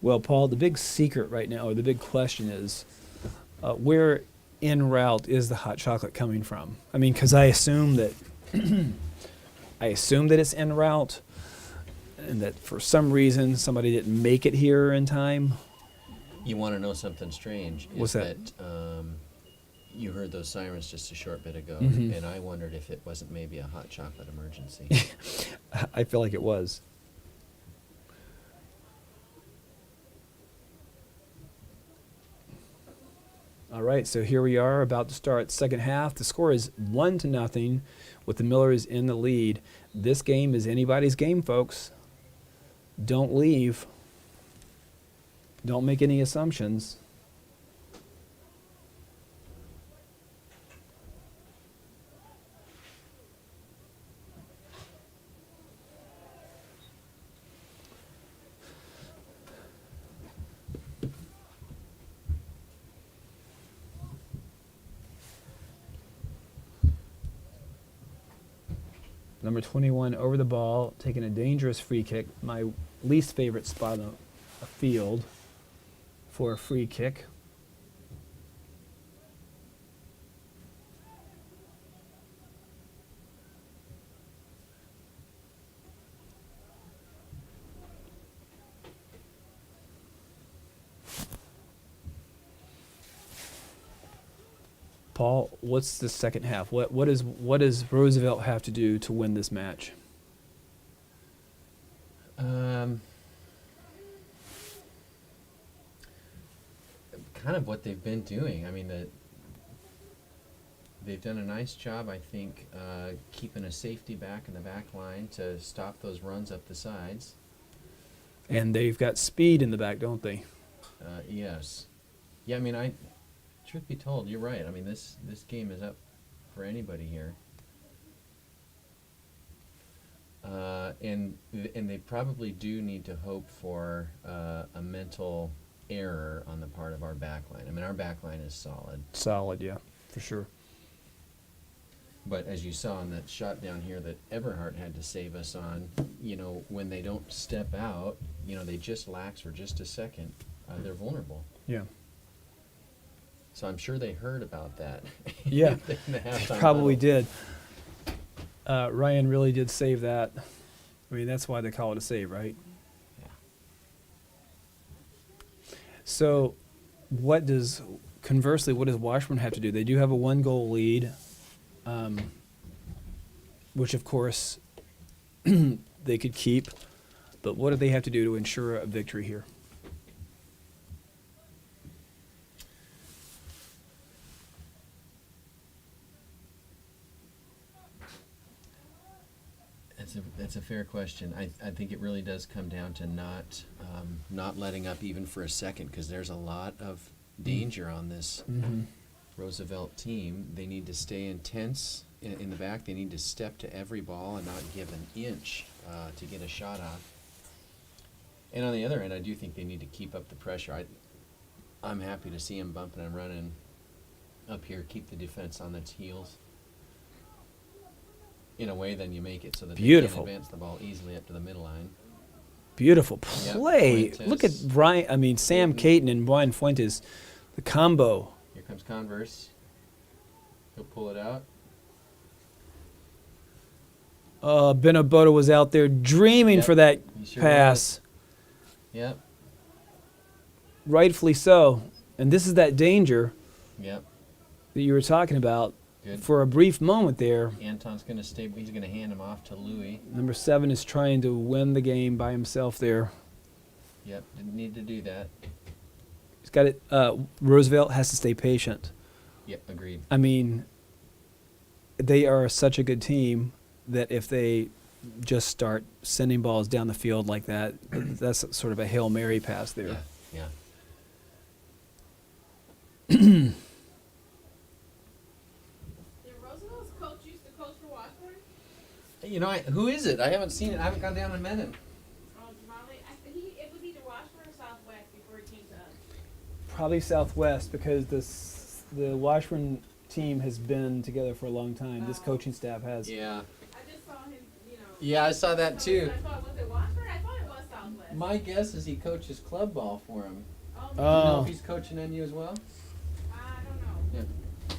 Well, Paul, the big secret right now, or the big question is, where en route is the hot chocolate coming from? I mean, because I assume that it's en route, and that for some reason somebody didn't make it here in time. You want to know something strange? What's that? You heard those sirens just a short bit ago, Mhm. and I wondered if it wasn't maybe a hot chocolate emergency. I feel like it was. All right, so here we are about to start second half. The score is 1-0 with the Millers in the lead. This game is anybody's game, folks. Don't leave. Don't make any assumptions. Number 21 over the ball, taking a dangerous free kick. My least favorite spot on the field for a free kick. Paul, what's the second half? What does Roosevelt have to do to win this match? Kind of what they've been doing. I mean, they've done a nice job, I think, keeping a safety back in the back line to stop those runs up the sides. And they've got speed in the back, don't they? Yes. Yeah, I mean, truth be told, you're right. I mean, this game is up for anybody here. And they probably do need to hope for a mental error on the part of our back line. I mean, our back line is solid. Solid, yeah, for sure. But as you saw in that shot down here that Everhart had to save us on, you know, when they don't step out, you know, they just lax for just a second, they're vulnerable. Yeah. So I'm sure they heard about that. Yeah, in the they halftime probably huddle. did. Ryan really did save that. I mean, that's why they call it a save, right? Yeah. So, conversely, what does Washburn have to do? They do have a 1-goal lead, which of course they could keep. But what do they have to do to ensure a victory here? That's a fair question. I think it really does come down to not letting up even for a second, because there's a lot of danger on this Roosevelt team. They need to stay intense in the back. They need to step to every ball and not give an inch to get a shot off. And on the other end, I do think they need to keep up the pressure. I'm happy to see them bumping and running up here, keep the defense on its heels. In a way, then you make it so that Beautiful. they can advance the ball easily up to the middle line. Beautiful Yep, play. Look at Fuentes. Sam Caton and Brian Fuentes, the combo. Here comes Converse. He'll pull it out. Benabota was out there dreaming Yep, for that he sure pass. Yep, Rightfully so. And this is that danger yep. that you were talking about. Good. For a brief moment there, Anton's going to stay. He's going to hand him off to Louis. number 7 is trying to win the game by himself there. Yep, didn't need to do that. He's got it. Roosevelt has to stay patient. Yep, agreed. I mean, they are such a good team that if they just start sending balls down the field like that, that's sort of a Hail Mary pass there. Yeah, Did Roosevelt's coach used to coach for Washburn? yeah. You know, who is it? I haven't seen it. I haven't gone down and met him. Oh, Jamali. It was either Washburn or Southwest before he came to us. Probably Southwest, because the Washburn team has been together for a long time. This coaching staff has. Yeah. I just saw him, Yeah, I saw that too. I thought, was it Washburn? I thought it was Southwest. My guess is he coaches club ball for him. Oh, Do you know Oh. if he's coaching NU as well? I don't know. Yeah.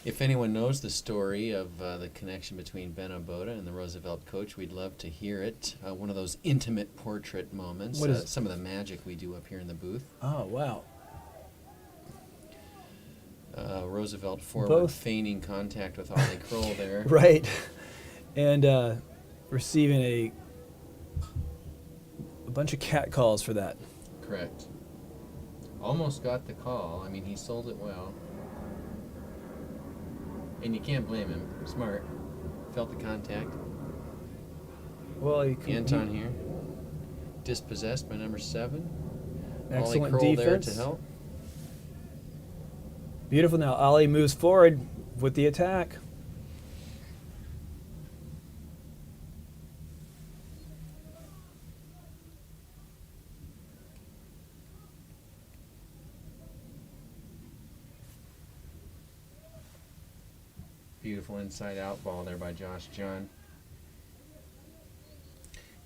If anyone knows the story of the connection between Ben Oboda and the Roosevelt coach, we'd love to hear it. One of those intimate portrait moments. What is- some of the magic we do up here in the booth. Oh, wow. Roosevelt forward Both. feigning contact with Ollie Kroll there. Right. And receiving a bunch of cat calls for that. Correct. Almost got the call. I mean, he sold it well. And you can't blame him. Smart. Felt the contact. Well, Anton here. Dispossessed by number 7. Excellent Ollie Kroll there defense. to help. Beautiful. Now Ollie moves forward with the attack. Beautiful inside out ball there by Josh John.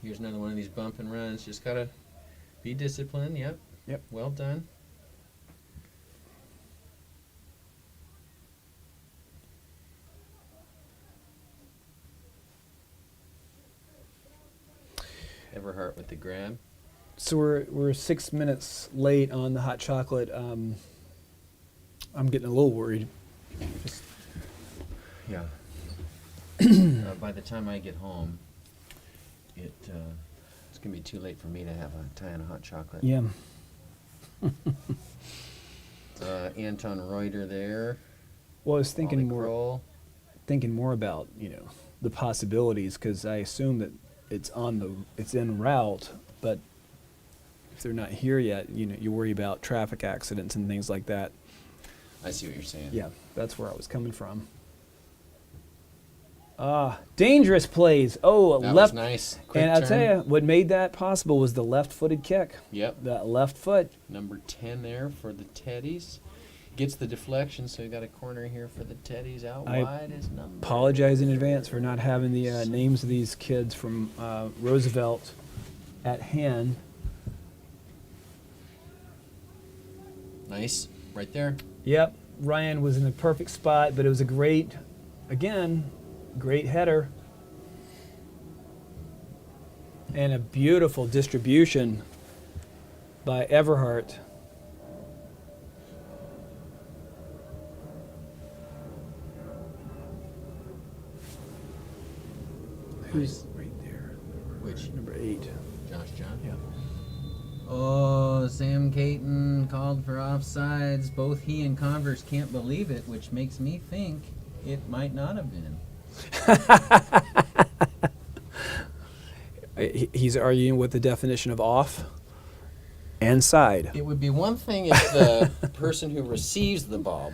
Here's another one of these bump and runs. Just gotta be disciplined. Yep. Yep. Well done. Everhart with the grab. So we're 6 minutes late on the hot chocolate. I'm getting a little worried. Just- Yeah. By the time I get home, it's gonna be too late for me to have a tie and a hot chocolate. yeah. Anton Reuter there. Well, I was thinking Ollie more. Kroll. Thinking more about the possibilities, because I assume that it's en route, but if they're not here yet, you worry about traffic accidents and things like that. I see what you're saying. Yeah, that's where I was coming from. Dangerous plays. Oh, That left. was nice. Quick And I'll turn. tell you, what made that possible was the left-footed kick. Yep. That left foot. Number 10 there for the Teddies. Gets the deflection, so you got a corner here for the Teddies. Out I wide is number. Apologize in advance for not having the names of these kids from Roosevelt at hand. Nice. Right there. Yep, Ryan was in the perfect spot, but it was a great header. And a beautiful distribution by Everhart. Who's right there? Which? Number 8. Josh John. Yeah. Oh, Sam Caton called for offsides. Both he and Converse can't believe it, which makes me think it might not have been. He's arguing with the definition of off and side. It would be one thing if the person who receives the ball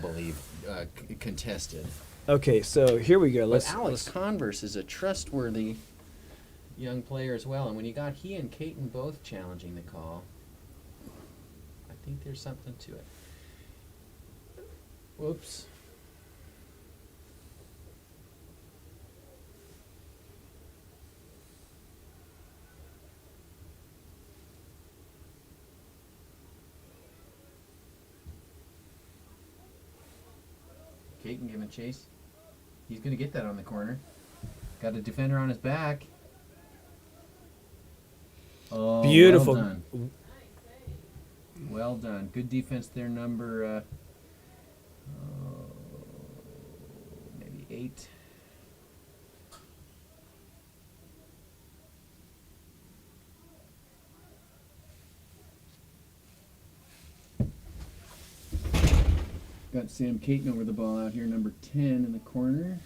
contested. Okay, so here we go. But Alex Converse is a trustworthy young player as well, and when you got he and Caton both challenging the call, I think there's something to it. Whoops. Caton giving chase. He's going to get that on the corner. Got a defender on his back. Oh, Beautiful. Well done. Well done. Good defense there, number maybe 8. Got Sam Caton over the ball out here, number 10 in the corner.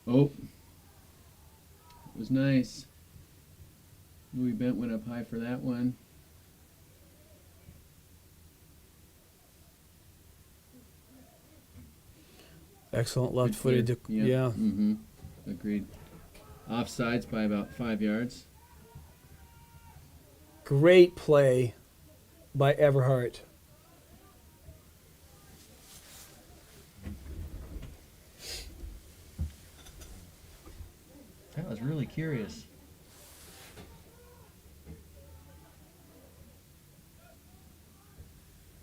Oh, it was nice. Louis Bent went up high for that one. Excellent left-footed. Yeah. Yeah. Mm-hmm. Agreed. Offsides by about 5 yards. Great play by Everhart. That was really curious.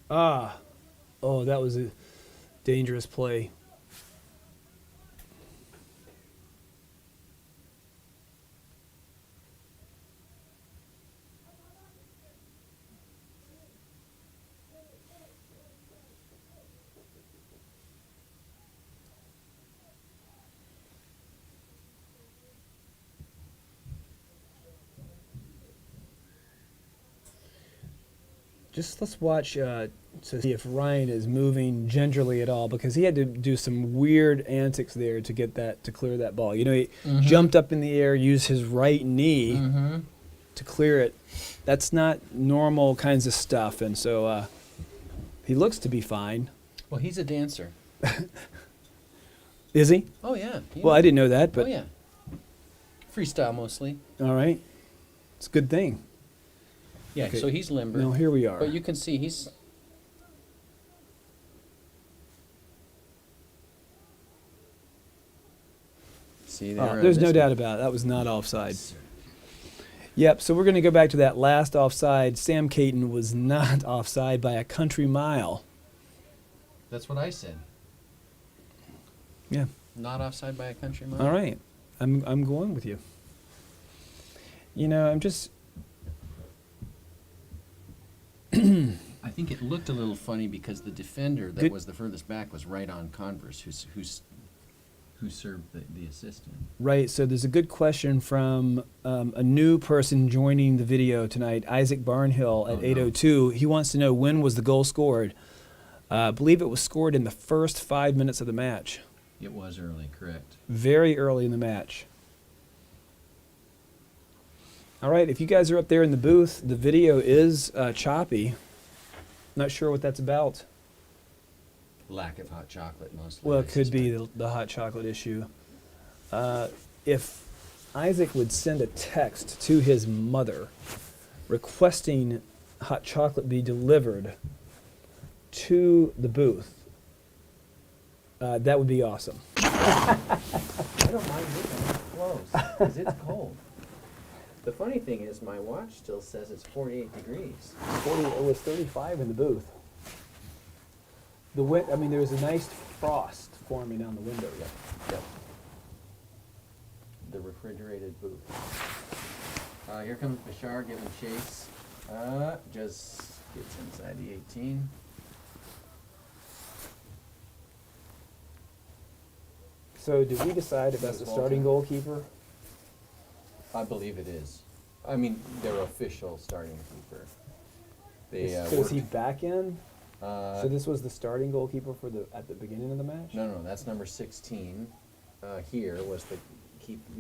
Oh, that was a dangerous play. Just let's watch to see if Ryan is moving gingerly at all, because he had to do some weird antics there to get that, to clear that ball. You know, he jumped up in the air, used his right knee to clear it. That's not normal kinds of stuff, and so he looks to be fine. Well, he's a dancer. Is he? Oh, yeah. Well, I didn't know that, but Oh, yeah. Freestyle mostly. all right. It's a good thing. Yeah, Okay. so he's limber. Now here we are. But you can see he's... See there? There's no doubt about it. That was not offside. Yep, so we're going to go back to that last offside. Sam Caton was not offside by a country mile. That's what I said. Yeah. Not offside by a country mile. All right. I'm going with you. You know, I'm just... I think it looked a little funny because the defender that Good. was the furthest back was right on Converse, who served the assistant. Right, so there's a good question from a new person joining the video tonight, Isaac Barnhill at 8:02. He wants to know, when was the goal scored? I believe it was scored in the first 5 minutes of the match. It was early, correct. Very early in the match. All right, if you guys are up there in the booth, the video is choppy. Not sure what that's about. Lack of hot chocolate, mostly. Well, I it could be suspect. the hot chocolate issue. If Isaac would send a text to his mother requesting hot chocolate be delivered to the booth, that would be awesome. I don't mind looking close, because it's cold. The funny thing is, my watch still says it's 48 degrees. It was 35 in the booth. I mean, there was a nice frost forming on the window. Yep. The refrigerated booth. Here comes Bashar giving chase. Just gets inside the 18. So did we decide if that's the starting goalkeeper? I believe it is. I mean, their official starting keeper. They So is he back in? Uh, So this was the starting goalkeeper for at the beginning of the match? No, that's number 16. Here was the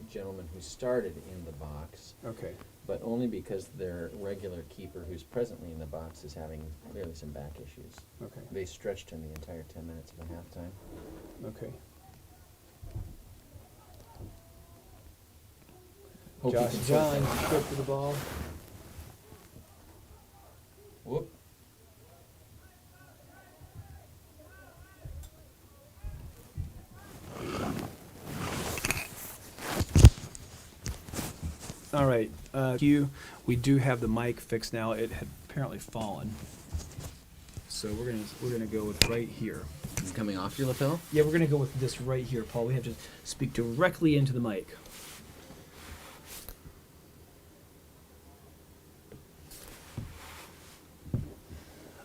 gentleman who started in the box, Okay. but only because their regular keeper, who's presently in the box, is having clearly some back issues. Okay. They stretched him the entire 10 minutes of the halftime. Okay. Hope he Josh can John sort that. trip to the ball. Whoop. All right. We do have the mic fixed now. It had apparently fallen. So we're gonna go with right here. It's coming off your lapel? Yeah, we're gonna go with this right here, Paul. We have to speak directly into the mic.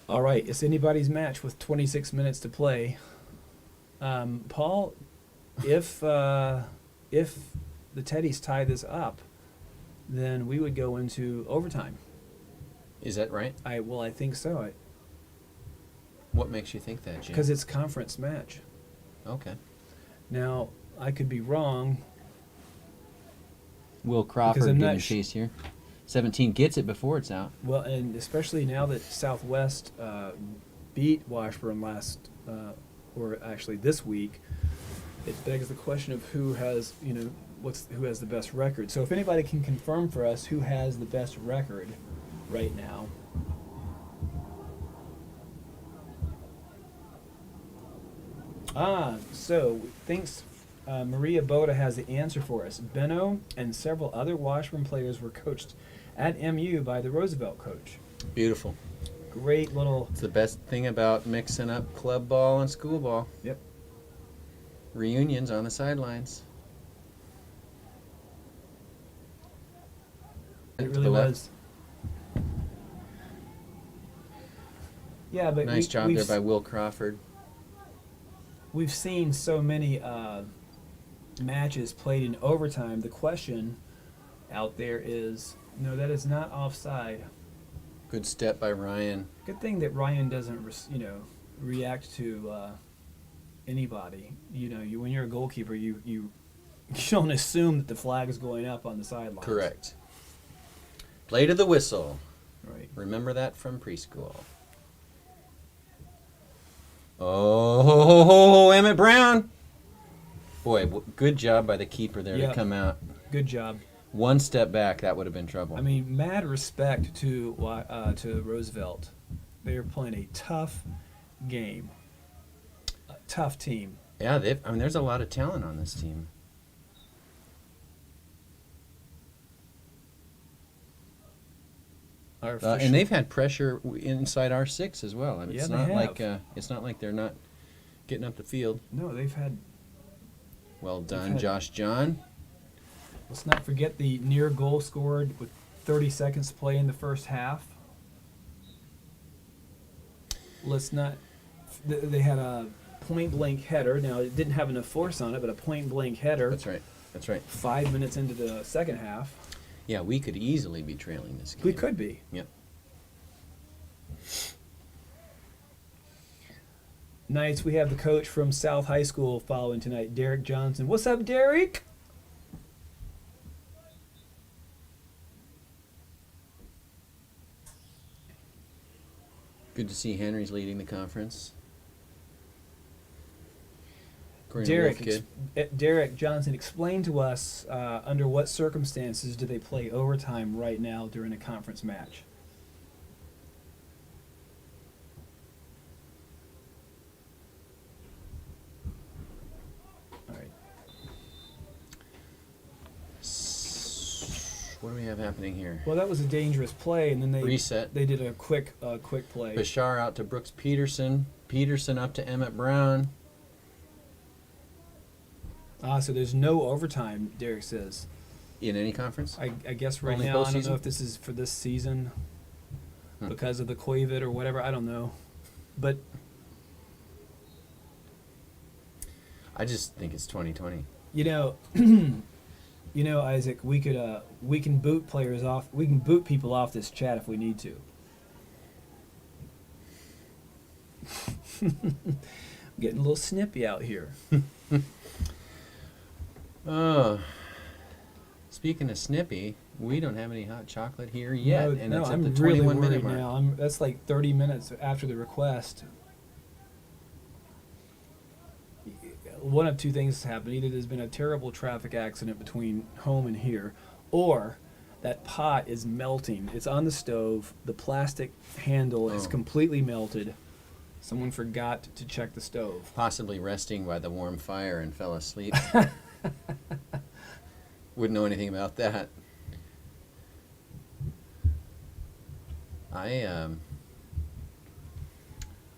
All right, it's anybody's match with 26 minutes to play. Paul, if the Teddies tie this up, then we would go into overtime. Is that right? I think so. What makes you think that, Jim? Because it's a conference match. Okay. Now, I could be wrong. Will Because Crawford I'm getting not chase here. 17 gets it before it's out. Well, and especially now that Southwest beat Washburn or actually this week, it begs the question of who has, who has the best record. So if anybody can confirm for us who has the best record right now. So thinks Maria Boda has the answer for us. Benno and several other Washburn players were coached at MU by the Roosevelt coach. Beautiful. Great little. It's the best thing about mixing up club ball and school ball. Yep. Reunions on the sidelines. It To really the left. was. Yeah, but Nice job there by Will Crawford. we've seen so many matches played in overtime. The question out there is, no, that is not offside. Good step by Ryan. Good thing that Ryan doesn't, react to anybody. When you're a goalkeeper, you don't assume that the flag is going up on the sidelines. Correct. Play to the whistle. Right. Remember that from preschool. Oh, Emmett Brown. Boy, good job by the keeper there Yep. to come out. Good job. One step back, that would have been trouble. I mean, mad respect to Roosevelt. They are playing a tough game, a tough team. Yeah, there's a lot of talent on this team. Our And official- they've had pressure inside R6 as well. I mean, Yeah, it's they not have. like they're not getting up the field. No, they've had. Well done, had- Josh John. Let's not forget the near goal scored with 30 seconds to play in the first half. Let's not. They had a point blank header. Now it didn't have enough force on it, but a point blank header. That's right. That's right. 5 minutes into the second half. Yeah, we could easily be trailing this game. We could be. Yep. Knights, we have the coach from South High School following tonight, Derek Johnson. What's up, Derek? Good to see Henry's leading the conference. According to Derek, Wolf Kid. Derek Johnson, explain to us under what circumstances do they play overtime right now during a conference match? All right. What do we have happening here? Well, that was a dangerous play, and then they Reset. did a quick play. Bashar out to Brooks Peterson. Peterson up to Emmett Brown. So there's no overtime, Derek says. In any conference? I guess right Only now, I don't postseason? know if this is for this season Hmm. because of the COVID or whatever. I don't know. But I just think it's 2020. Isaac, we can boot players off. We can boot people off this chat if we need to. Getting a little snippy out here. Speaking of snippy, we don't have any hot chocolate here yet, and no, it's at I'm the really 21 minute worried mark. now. That's like 30 minutes after the request. One of two things has happened. Either there's been a terrible traffic accident between home and here, or that pot is melting. It's on the stove. The plastic handle is Oh. completely melted. Someone forgot to check the stove. Possibly resting by the warm fire and fell asleep. Wouldn't know anything about that.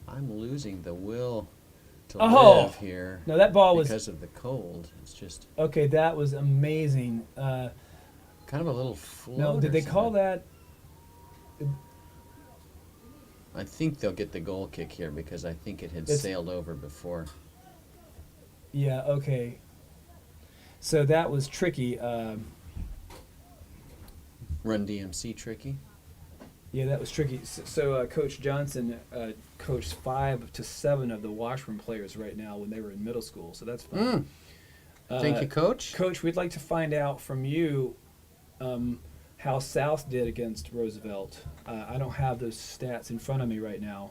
I'm losing the will to live here No, that ball was because of the cold. It's just okay. That was amazing. kind of a little float. No, did or they call something. that? I think they'll get the goal kick here because I think it had It's- sailed over before. Yeah. Okay. So that was tricky. Run DMC tricky. Yeah, that was tricky. So Coach Johnson coached 5 to 7 of the Washburn players right now when they were in middle school. So that's fun. Thank you, Coach. Coach, we'd like to find out from you how South did against Roosevelt. I don't have those stats in front of me right now,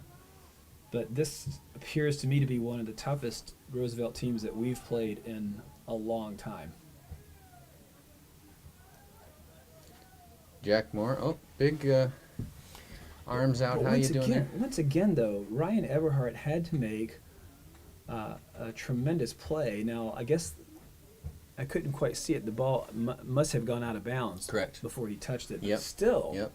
but this appears to me to be one of the toughest Roosevelt teams that we've played in a long time. Jack Moore. Oh, big arms out. But How you doing there? Once again, though, Ryan Everhart had to make a tremendous play. Now, I guess I couldn't quite see it. The ball must have gone out of bounds. Correct. Before he touched it. Yep. But still. Yep.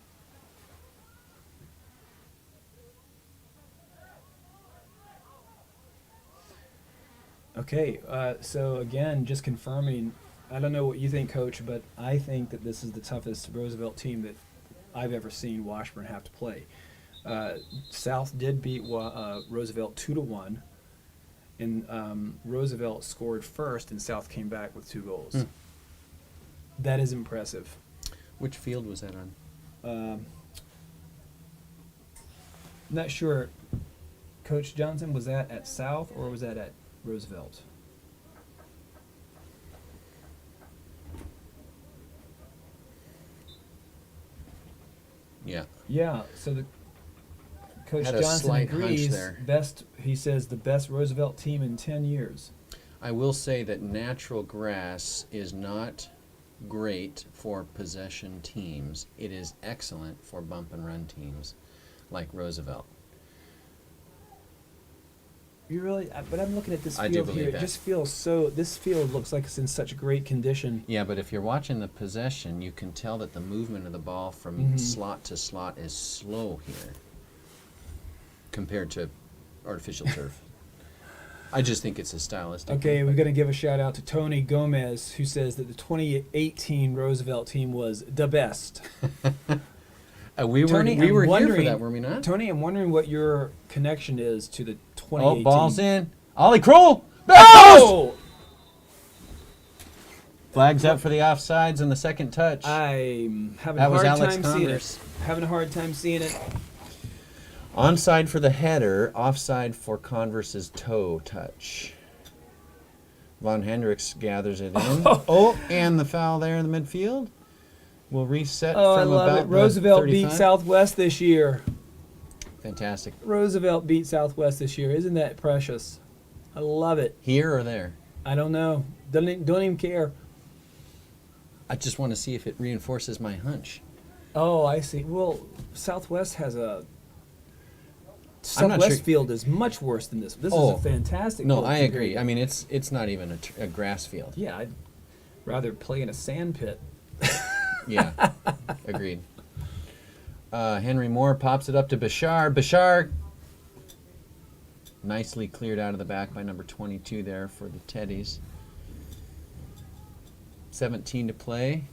Okay, so again, just confirming, I don't know what you think, Coach, but I think that this is the toughest Roosevelt team that I've ever seen Washburn have to play. South did beat Roosevelt 2-1, and Roosevelt scored first, and South came back with 2 goals. That is impressive. Which field was that on? Not sure. Coach Johnson, was that at South or was that at Roosevelt? Yeah. Yeah, so the Coach Had a Johnson slight hunch agrees. there. Best, he says, the best Roosevelt team in 10 years. I will say that natural grass is not great for possession teams. It is excellent for bump and run teams like Roosevelt. You really, but I'm looking at this I do field believe here. that. It just feels so. This field looks like it's in such great condition. Yeah, but if you're watching the possession, you can tell that the movement of the ball from slot to slot is slow here compared to artificial turf. I just think it's a stylistic. Okay, thing, we're but- going to give a shout out to Tony Gomez, who says that the 2018 Roosevelt team was the best. we were Tony, we I'm were here for wondering- that, were we not? Tony, I'm wondering what your connection is to the 2018. Oh, ball's in. Ollie Kroll. Oh! Flags up for the offsides and the second touch. I'm having That a was hard Alex time seeing Converse. it. Having a hard time seeing it. Onside for the header, offside for Converse's toe touch. Von Hendricks gathers it in. Oh, and the foul there in the midfield. Will reset Oh, I from love about it. Roosevelt the beat 35. Southwest this year. Fantastic. Roosevelt beat Southwest this year. Isn't that precious? I love it. Here or there? I don't know. Don't even care. I just want to see if it reinforces my hunch. Oh, I see. Well, Southwest has a... I'm not Southwest sure- field is much worse than this. This Oh, is a fantastic No, field I compared agree. to- I mean, it's not even a grass field. Yeah, I'd rather play in a sand pit. Yeah, agreed. Henry Moore pops it up to Bashar. Bashar nicely cleared out of the back by number 22 there for the Teddies. 17 to play.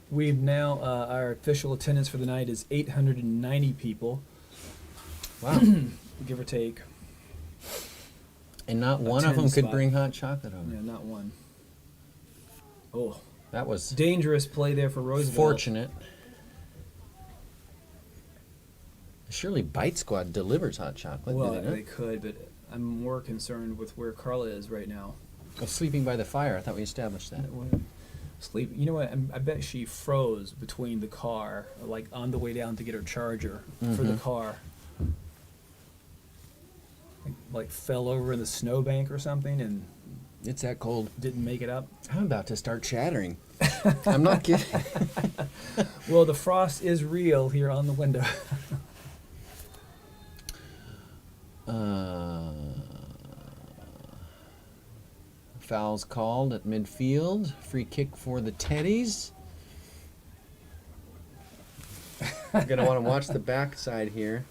We've now, our official attendance for the night is 890 people, Wow. give or take. And not A one of 10 them could spot. bring hot chocolate over. Yeah, not one. Oh, That was dangerous play there for Roosevelt. fortunate. Surely Bite Squad delivers hot chocolate, Well, do they they not? could, but I'm more concerned with where Carla is right now. Oh, sleeping by the fire. I thought we established that. Sleep. You know what? I bet she froze between the car, like on the way down to get her charger for the Mhm. car. Like fell over in the snowbank or something and It's that cold. didn't make it up. I'm about to start chattering. I'm not kidding. Well, the frost is real here on the window. Foul's called at midfield. Free kick for the Teddies. You're going to want to watch the backside here.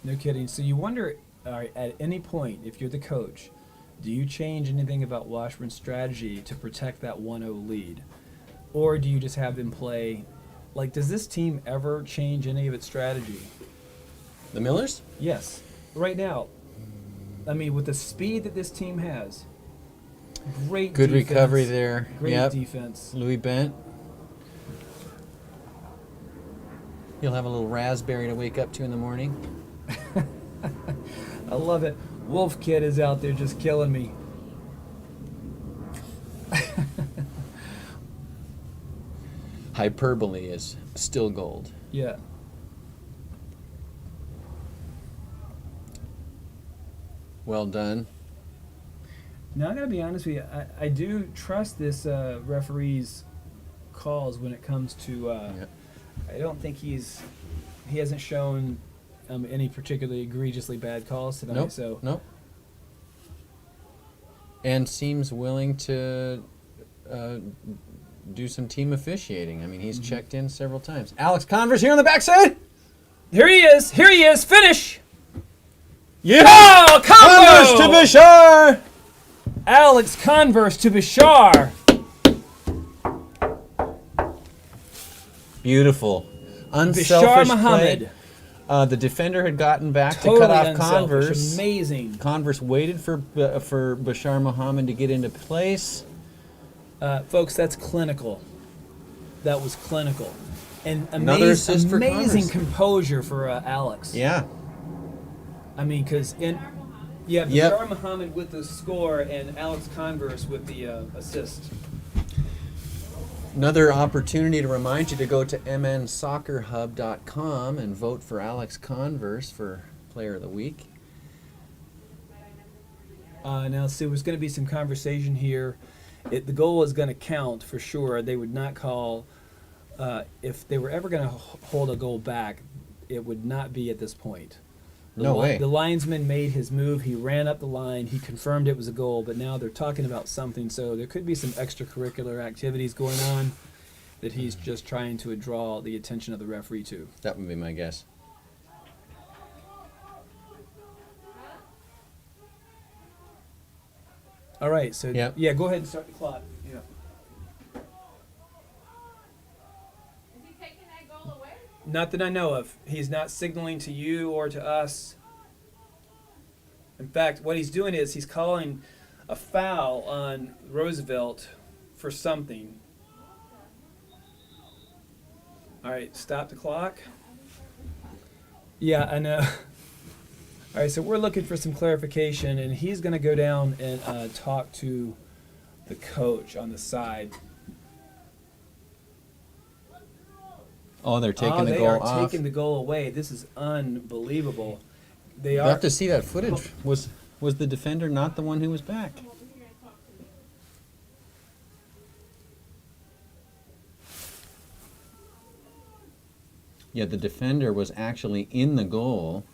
No kidding. So you wonder, at any point, if you're the coach, do you change anything about Washburn's strategy to protect that 1-0 lead? Or do you just have them play, like, does this team ever change any of its strategy? The Millers? Yes. Right now, I mean, with the speed that this team has, great Good defense, recovery there. Great Yep. defense. Louis Bent. He'll have a little raspberry to wake up to in the morning. I love it. Wolf Kid is out there just killing me. hyperbole is still gold. Yeah. Well done. Now I gotta be honest with you. I do trust this referee's calls when it comes to. Yeah. I don't think he hasn't shown any particularly egregiously bad calls tonight. Nope. So Nope. And seems willing to do some team officiating. I mean, he's checked in several times. Alex Converse here on the backside. here he is. Here he is. Finish. Yeah. Oh, Converse combo! to Bashar. Alex Converse to Bashar. Beautiful. Unselfish Bashar play. Muhammad. The defender had gotten back Totally to cut off unselfish. Converse. Amazing. Converse waited for Bashar Muhammad to get into place. Folks, that's clinical. That was clinical. And Another assist for amazing Converse. composure for Alex. Yeah. I mean, because Bashar Yep. Muhammad with the score and Alex Converse with the assist. Another opportunity to remind you to go to mnsoccerhub.com and vote for Alex Converse for Player of the Week. Now, see, there's going to be some conversation here. The goal is going to count for sure. They would not call, if they were ever going to hold a goal back, it would not be at this point. No way. The linesman made his move. He ran up the line. He confirmed it was a goal, but now they're talking about something. So there could be some extracurricular activities going on that he's just trying to draw the attention of the referee to. That would be my guess. All right, so Yep. yeah, go ahead and start the clock. Yeah. Is he taking that goal away? Not that I know of. He's not signaling to you or to us. In fact, what he's doing is he's calling a foul on Roosevelt for something. All right, stop the clock. Yeah, I know. All right, so we're looking for some clarification, and he's going to go down and talk to the coach on the side. Oh, they're taking the they goal are off. taking the goal away. This is unbelievable. They You'll are. have to see that footage. Was the defender not the one who was back? Yeah, the defender was actually in the goal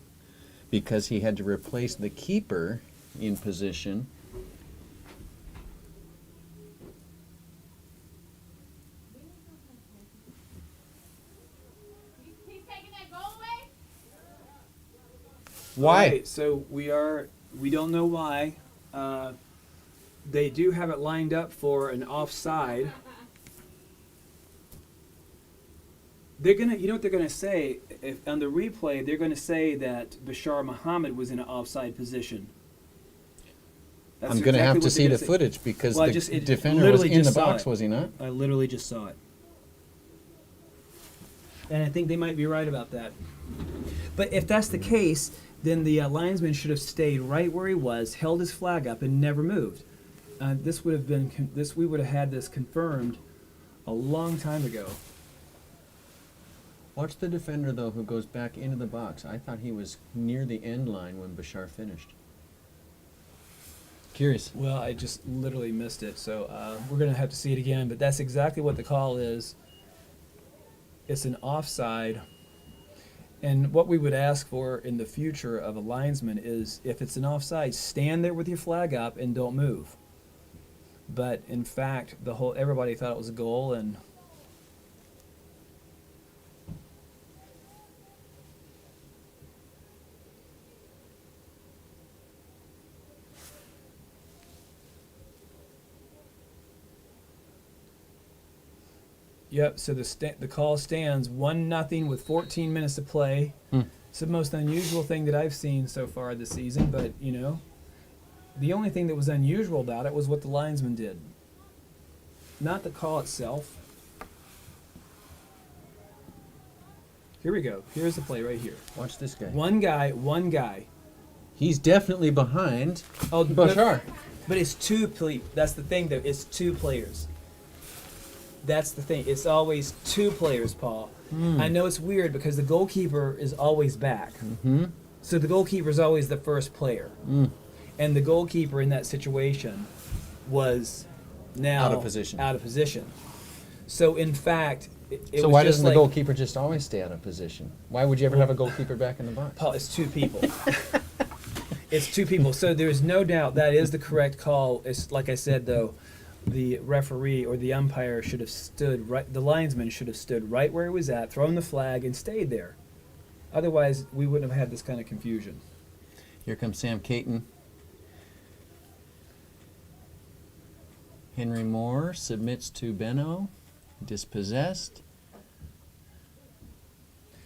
because he had to replace the keeper in position. He's taking that goal away? Why? All right, so we don't know why. They do have it lined up for an offside. They're gonna, you know what they're gonna say? If on the replay, they're gonna say that Bashar Muhammad was in an offside position. That's I'm going to exactly have what to they're see gonna the say. footage because Well, the it defender was literally in the just saw box, it. was he not? I literally just saw it. And I think they might be right about that. But if that's the case, then the linesman should have stayed right where he was, held his flag up, and never moved. This would have been we would have had this confirmed a long time ago. Watch the defender, though, who goes back into the box. I thought he was near the end line when Bashar finished. Curious. Well, I just literally missed it, so we're going to have to see it again. But that's exactly what the call is. It's an offside. And what we would ask for in the future of a linesman is, if it's an offside, stand there with your flag up and don't move. But in fact, everybody thought it was a goal, and yep. So the call stands 1-0 with 14 minutes to play. It's the most unusual thing that I've seen so far this season. But the only thing that was unusual about it was what the linesman did, not the call itself. Here we go. Here's the play right here. Watch this guy. One guy. He's definitely behind Oh, Bashar. But it's two. That's the thing, though. It's two players. That's the thing. It's always two players, Paul. I know it's weird because the goalkeeper is always back. So the goalkeeper is always the first player. And the goalkeeper in that situation was now Out of position. Out of position. So in fact, it So was why just doesn't like, the goalkeeper just always stay out of position? Why would you ever have a goalkeeper back in the box? Paul, it's two people. It's two people. So there's no doubt that is the correct call. It's like I said, though, the referee or the umpire should have stood right. The linesman should have stood right where he was at, thrown the flag, and stayed there. Otherwise, we wouldn't have had this kind of confusion. Here comes Sam Caton. Henry Moore submits to Benno. Dispossessed.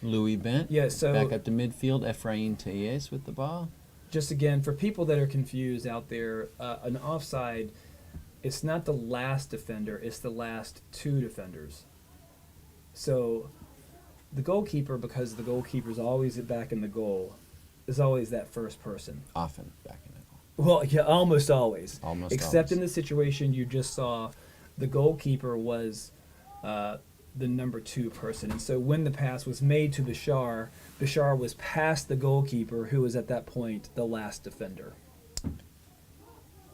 Louis Bent. Yeah, so Back up to midfield. Efrain Teyes with the ball. just again, for people that are confused out there, an offside, it's not the last defender, it's the last two defenders. So the goalkeeper, because the goalkeeper's always back in the goal, is always that first person. Often back in the goal. Well, yeah, almost always. Almost Except always. in the situation you just saw, the goalkeeper was the number two person. And so when the pass was made to Bashar was past the goalkeeper, who was at that point the last defender.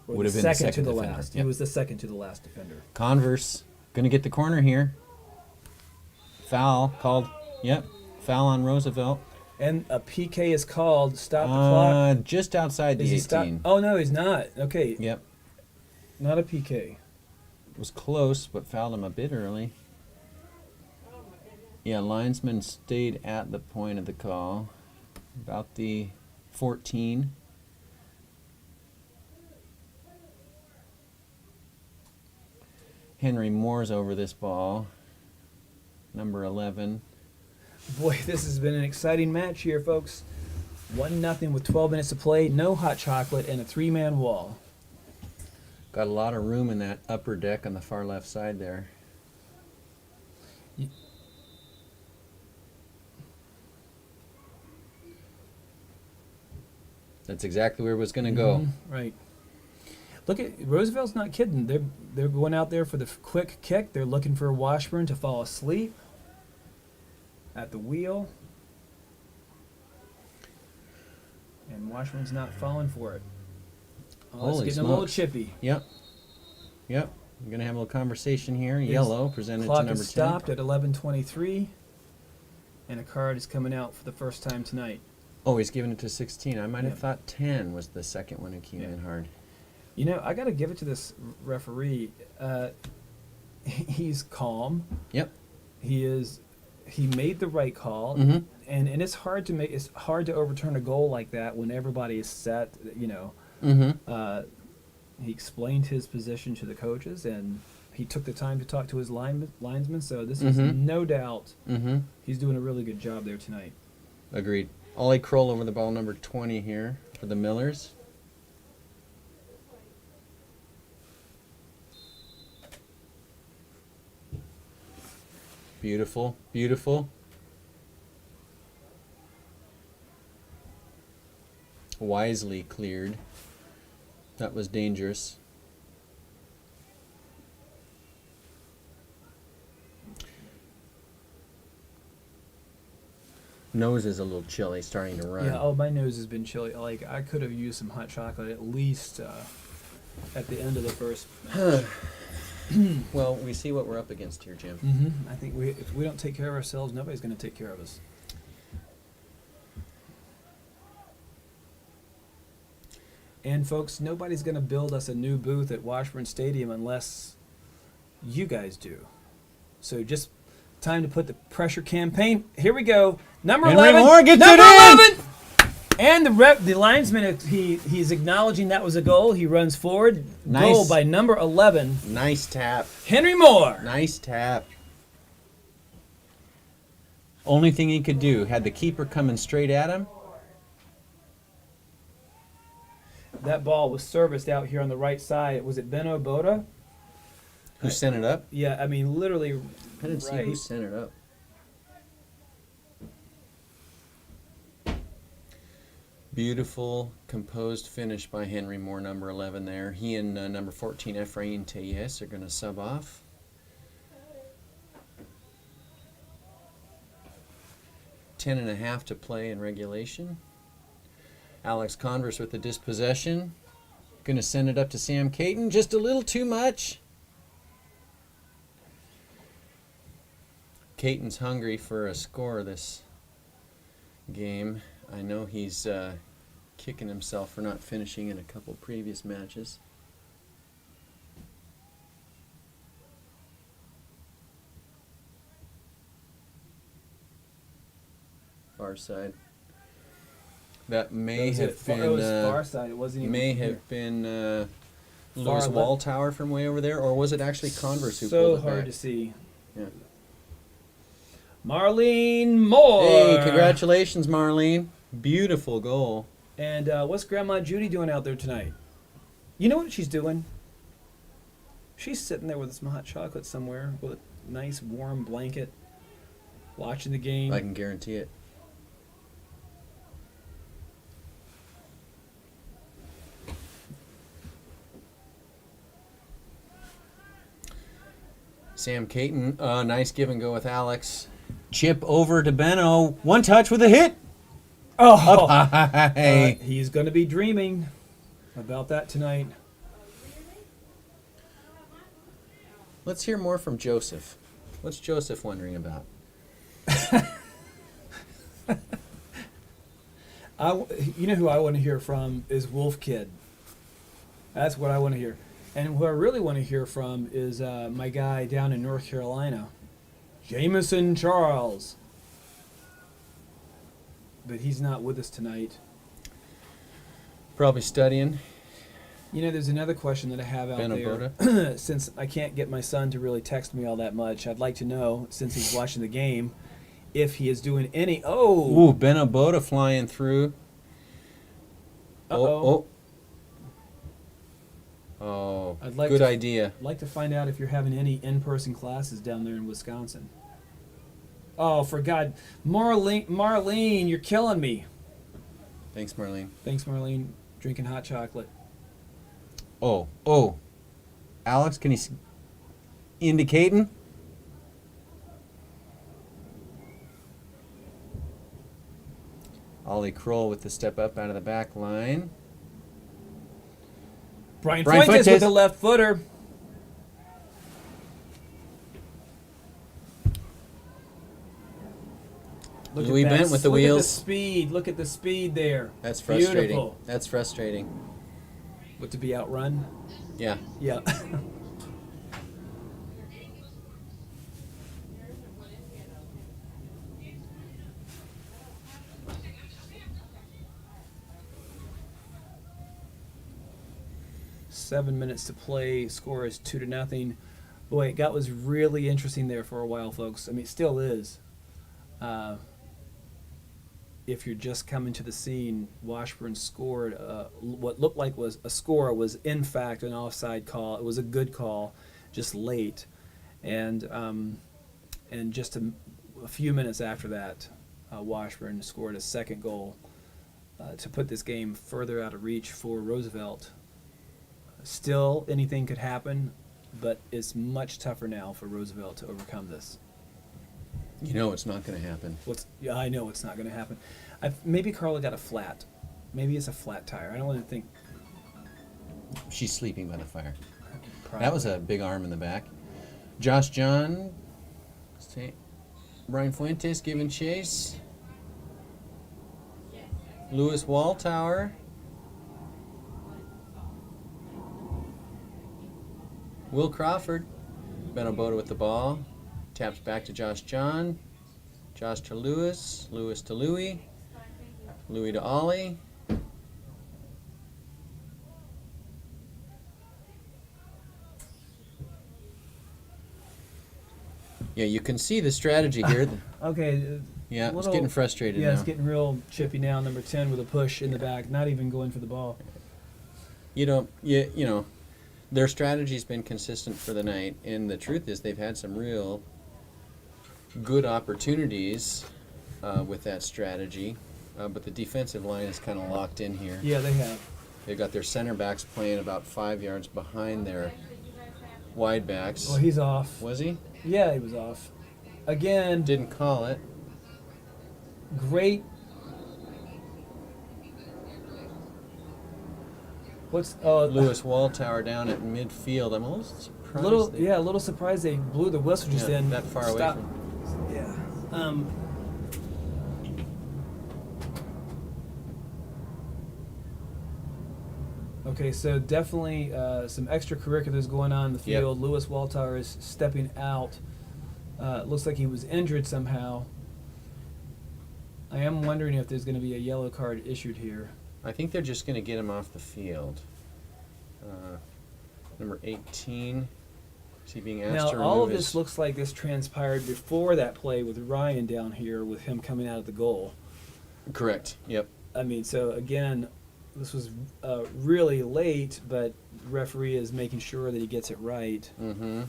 Or Would have been the the second to second the defender, last. yep. He was the second to the last defender. Converse. Going to get the corner here. Foul called. Yep. Foul on Roosevelt. And a PK is called. Stop the clock. Just outside Is the he stop? 18. Oh, no, he's not. Okay. Yep. Not a PK. It was close, but fouled him a bit early. Yeah, linesman stayed at the point of the call. About the 14. Henry Moore's over this ball. Number 11. Boy, this has been an exciting match here, folks. 1-0 with 12 minutes to play. No hot chocolate and a three-man wall. Got a lot of room in that upper deck on the far left side there. That's exactly where it was going to go. Right. Look at Roosevelt's not kidding. They're going out there for the quick kick. They're looking for Washburn to fall asleep at the wheel. And Washburn's not falling for it. Oh, it's Holy getting a little smokes. chippy. Yep. We're going to have a little conversation here. Yellow presented to Clock number 10. is stopped at 11:23, and a card is coming out for the first time tonight. Oh, he's giving it to 16. I might have Yep. thought 10 was the second one who came Yeah. in hard. You know, I got to give it to this referee. He's calm. Yep. He made the right call, Mhm. and it's hard to overturn a goal like that when everybody is set. You know, Mm-hmm. he explained his position to the coaches, and he took the time to talk to his linesmen. So this is Mhm. no doubt Mm-hmm. he's doing a really good job there tonight. Agreed. Ollie Kroll over the ball, number 20 here for the Millers. Beautiful, beautiful. Wisely cleared. That was dangerous. Nose is a little chilly, starting to run. Yeah. Oh, my nose has been chilly. Like I could have used some hot chocolate at least at the end of the first. Well, we see what we're up against here, Jim. Mm-hmm. I think if we don't take care of ourselves, nobody's going to take care of us. And folks, nobody's going to build us a new booth at Washburn Stadium unless you guys do. So just time to put the pressure campaign. Here we go. Number Henry 11. Moore gets number it in! 11. And the linesman, he's acknowledging that was a goal. He runs forward. Nice. Goal by number 11, Nice tap. Henry Moore. Nice tap. Only thing he could do, had the keeper coming straight at him. That ball was serviced out here on the right side. Was it Benno Boda? Who sent it up? Yeah, I mean, literally. I didn't see right. who sent it up. Beautiful, composed finish by Henry Moore, number 11 there. He and number 14, Efrain Teyes, are going to sub off. 10.5 to play in regulation. Alex Converse with the dispossession. Going to send it up to Sam Caton. Just a little too much. Caton's hungry for a score this game. I know he's kicking himself for not finishing in a couple previous matches. Far side. That may have been. It was far side. It wasn't even. May here. have been Far Lewis left. Walltower from way over there, or was it actually Converse who So pulled it hard back? to see. Yeah. Marlene Moore. Hey, congratulations, Marlene! Beautiful goal. And what's Grandma Judy doing out there tonight? You know what she's doing? She's sitting there with some hot chocolate somewhere with a nice warm blanket, watching the game. I can guarantee it. Sam Caton, nice give and go with Alex. Chip over to Benno. One touch with a hit. Oh, Up high. he's going to be dreaming about that tonight. Let's hear more from Joseph. What's Joseph wondering about? You know who I want to hear from is Wolf Kid. That's what I want to hear. And who I really want to hear from is my guy down in North Carolina, Jameson Charles. But he's not with us tonight. Probably studying. You know, there's another question that I have out Benno there. Since I can't get my son to really text me all that much, I'd like to know, since he's watching the game, if he is doing any... Oh! Ooh, Benno Boda flying through. Uh-oh. Oh, I'd like good to- idea. I'd like to find out if you're having any in-person classes down there in Wisconsin. Oh, for God. Marlene, you're killing me. Thanks, Marlene. Thanks, Marlene. Drinking hot chocolate. Oh. Alex, can you indicating? Ollie Kroll with the step up out of the back line. Brian Brian Fuentes with Fuentes. the left footer. Louis at that. Bent with the Look wheels. At the speed. Look at the speed there. That's frustrating. Beautiful. That's frustrating. What, to be outrun? Yeah. Yeah. Seven minutes to play. Score is 2-0. Boy, that was really interesting there for a while, folks. I mean, it still is. If you're just coming to the scene, Washburn scored what looked like was a score was in fact an offside call. It was a good call, just late, and just a few minutes after that, Washburn scored a second goal to put this game further out of reach for Roosevelt. Still, anything could happen, but it's much tougher now for Roosevelt to overcome this. You know it's not going to happen. Yeah, I know it's not going to happen. Maybe Carla got a flat. Maybe it's a flat tire. I don't want to think. She's sleeping by the fire. Probably. That was a big arm in the back. Josh John. Brian Fuentes giving chase. Lewis Walltower. Will Crawford. Benno Boda with the ball. Taps back to Josh John. Josh to Lewis. Lewis to Louis. Louis to Ollie. Yeah, you can see the strategy here. Okay. Yeah, it's little- getting frustrated Yeah, now. it's getting real chippy now. Number 10 with a push in the back, not even going for the ball. You know, their strategy's been consistent for the night, and the truth is they've had some real good opportunities with that strategy, but the defensive line is kind of locked in here. Yeah, they have. They've got their center backs playing about 5 yards behind their wide backs. Well, he's off. Was he? Yeah, he was off. Again. Didn't call it. Great. What's Lewis Walltower down at midfield. I'm a little surprised. a little surprised they blew the whistle just then. that far away Stop. from. Yeah. Okay, so definitely some extracurriculars going on in the Yep. field. Lewis Walltower is stepping out. Looks like he was injured somehow. I am wondering if there's going to be a yellow card issued here. I think they're just going to get him off the field. Number 18. Is he being asked Now, to remove all of his... this looks like this transpired before that play with Ryan down here with him coming out of the goal. Correct. Yep. I mean, so again, this was really late, but the referee is making sure that he gets it right. Mm-hmm.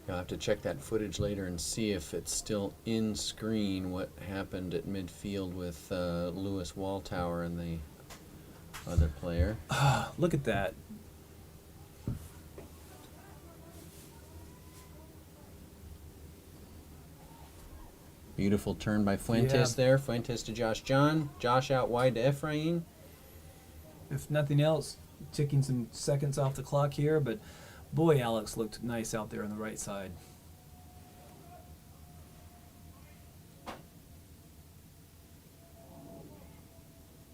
I'll have to check that footage later and see if it's still in screen what happened at midfield with Lewis Walltower and the other player. Look at that. Beautiful turn by Fuentes Yeah. there. Fuentes to Josh John. Josh out wide to Ephraim. If nothing else, ticking some seconds off the clock here, but boy, Alex looked nice out there on the right side.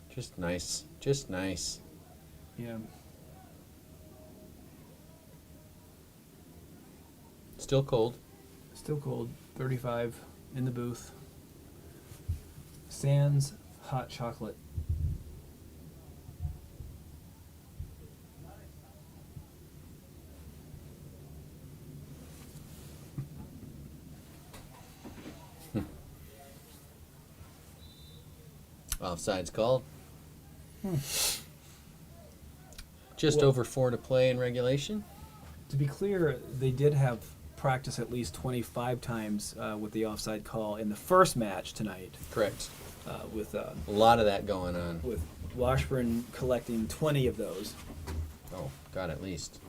Just nice. Just nice. Yeah. Still cold. Still cold. 35 in the booth. Sans hot chocolate. Offside's called. Just Well- over 4 to play in regulation. To be clear, they did have practice at least 25 times with the offside call in the first match tonight, Correct. with A lot of that going on. Washburn collecting 20 of those. Oh, God, at least.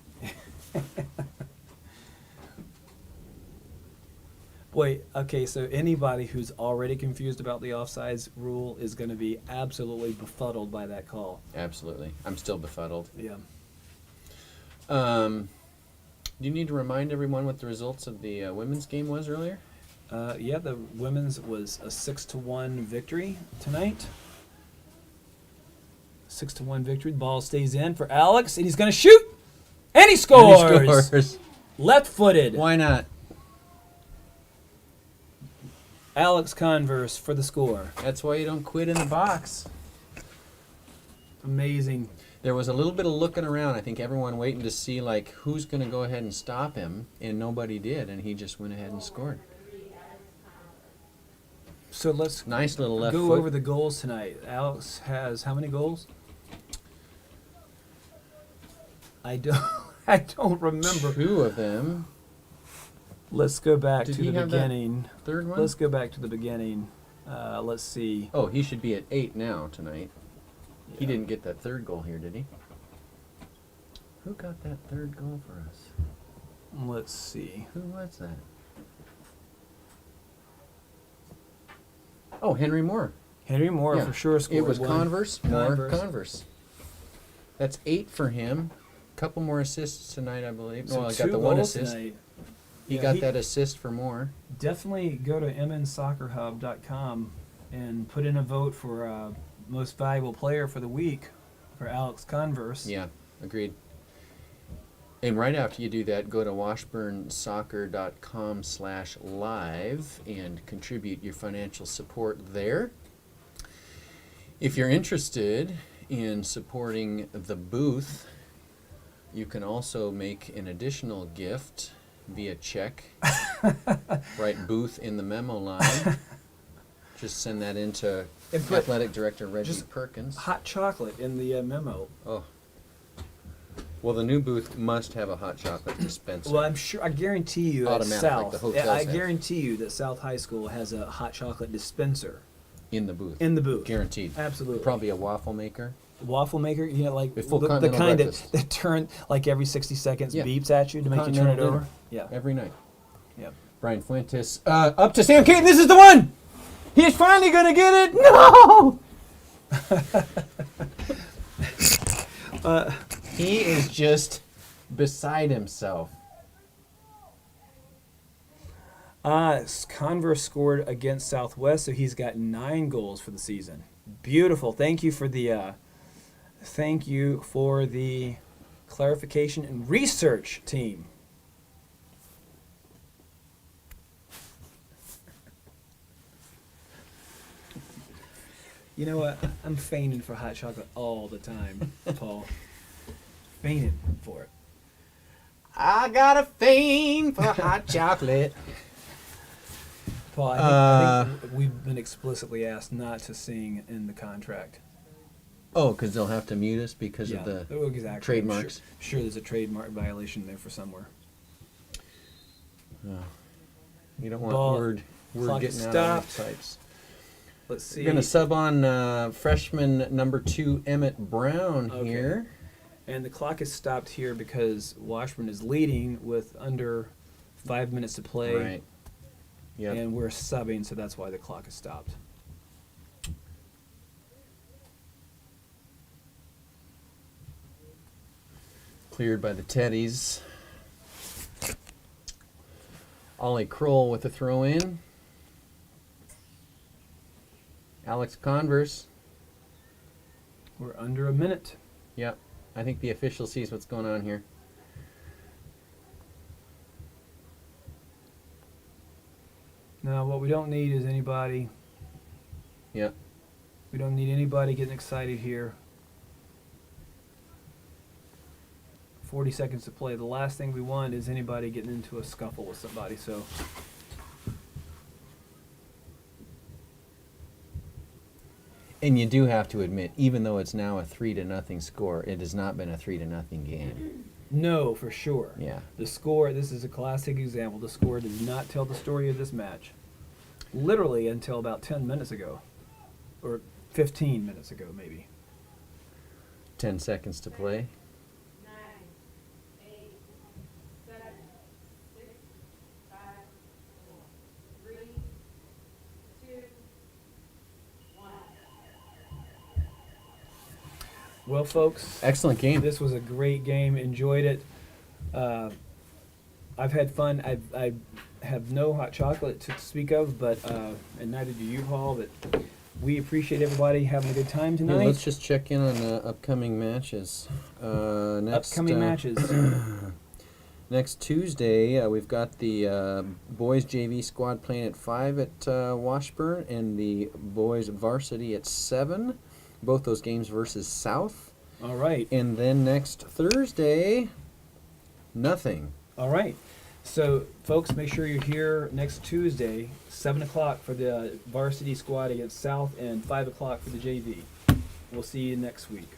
Boy, okay, so anybody who's already confused about the offsides rule is going to be absolutely befuddled by that call. Absolutely. I'm still befuddled. Yeah. Do you need to remind everyone what the results of the women's game was earlier? Yeah, the women's was a 6-1 victory tonight. 6-1 victory. The ball stays in for Alex, and he's going to shoot, and he scores. And he scores. Left-footed. Why not? Alex Converse for the score. That's why you don't quit in the box. Amazing. There was a little bit of looking around. I think everyone waiting to see like who's going to go ahead and stop him, and nobody did, and he just went ahead and scored. So let's Nice little left go foot. over the goals tonight. Alex has how many goals? I don't remember. 2 of them. Let's go back Did to he the have that beginning. Third one? Let's go back to the beginning. Let's see. Oh, he should be at 8 now tonight. He Yeah. didn't get that third goal here, did he? Who got that third goal for us? Let's see. Who was that? Oh, Henry Moore. Henry Moore Yeah. for sure scored It was one. Converse, Moore, Converse. Converse. That's 8 for him. Couple more assists tonight, I believe. So No, I two got the one goals assist. tonight. He Yeah, got that assist for Moore. Definitely go to mnsoccerhub.com and put in a vote for most valuable player for the week for Alex Converse. Yeah, agreed. And right after you do that, go to washburnsoccer.com/live and contribute your financial support there. If you're interested in supporting the booth, you can also make an additional gift via check. Write booth in the memo line. Just send that into And put Athletic Director Reggie just Perkins. hot chocolate in the memo. Oh. Well, the new booth must have a hot chocolate dispenser. Well, I'm sure. I guarantee you at Automatic, like South. the hotels I have. guarantee you that South High School has a hot chocolate dispenser in the booth. in the booth. Guaranteed. Absolutely. Probably a waffle maker. waffle maker, you know, like With full the continental kind breakfast. that turn like every 60 seconds Yeah. beeps at you to make you turn it Continental over. dinner. Yeah. Every night. Yep. Brian Fuentes. Up to Sam Caton. This is the one! He's finally going to get it! No! He is just beside himself. Converse scored against Southwest, so he's got 9 goals for the season. Beautiful. Thank you for the clarification and research team. You know what? I'm feigning for hot chocolate all the time, Paul. Feigning for it. I got a fame for hot chocolate. Paul, I think we've been explicitly asked not to sing in the contract. Oh, because they'll have to mute us because of the exactly. trademarks. Sure, there's a trademark violation there for somewhere. You don't want Ball, word clock getting is out on stopped. sites. Let's see. We're going to sub on freshman number 2, Emmett Brown Okay. here. And the clock is stopped here because Washburn is leading with under 5 minutes to play. Right. Yep. And we're subbing, so that's why the clock is stopped. Cleared by the Teddies. Ollie Kroll with the throw in. Alex Converse. We're under a minute. Yep. I think the official sees what's going on here. Now, what we don't need is anybody. Yep. We don't need anybody getting excited here. 40 seconds to play. The last thing we want is anybody getting into a scuffle with somebody. So, And you do have to admit, even though it's now a 3-0 score, it has not been a 3-0 game. no, for sure. Yeah. The score, this is a classic example. The score does not tell the story of this match. Literally until about 10 minutes ago. Or 15 minutes ago, maybe. 10 seconds to play. 9, 8, 7, 6, 5, 4, 3, 2, 1. Well, folks, Excellent game. this was a great game. Enjoyed it. I've had fun. I have no hot chocolate to speak of, but and neither do you, Paul. But we appreciate everybody having a good time Yeah, tonight. let's just check in on upcoming matches. Next, Upcoming matches. Next Tuesday, we've got the boys JV squad playing at 5 at Washburn, and the boys varsity at 7. Both those games versus South. All right. And then next Thursday, nothing. All right. So, folks, make sure you're here next Tuesday, 7 o'clock for the varsity squad against South and 5 o'clock for the JV. We'll see you next week.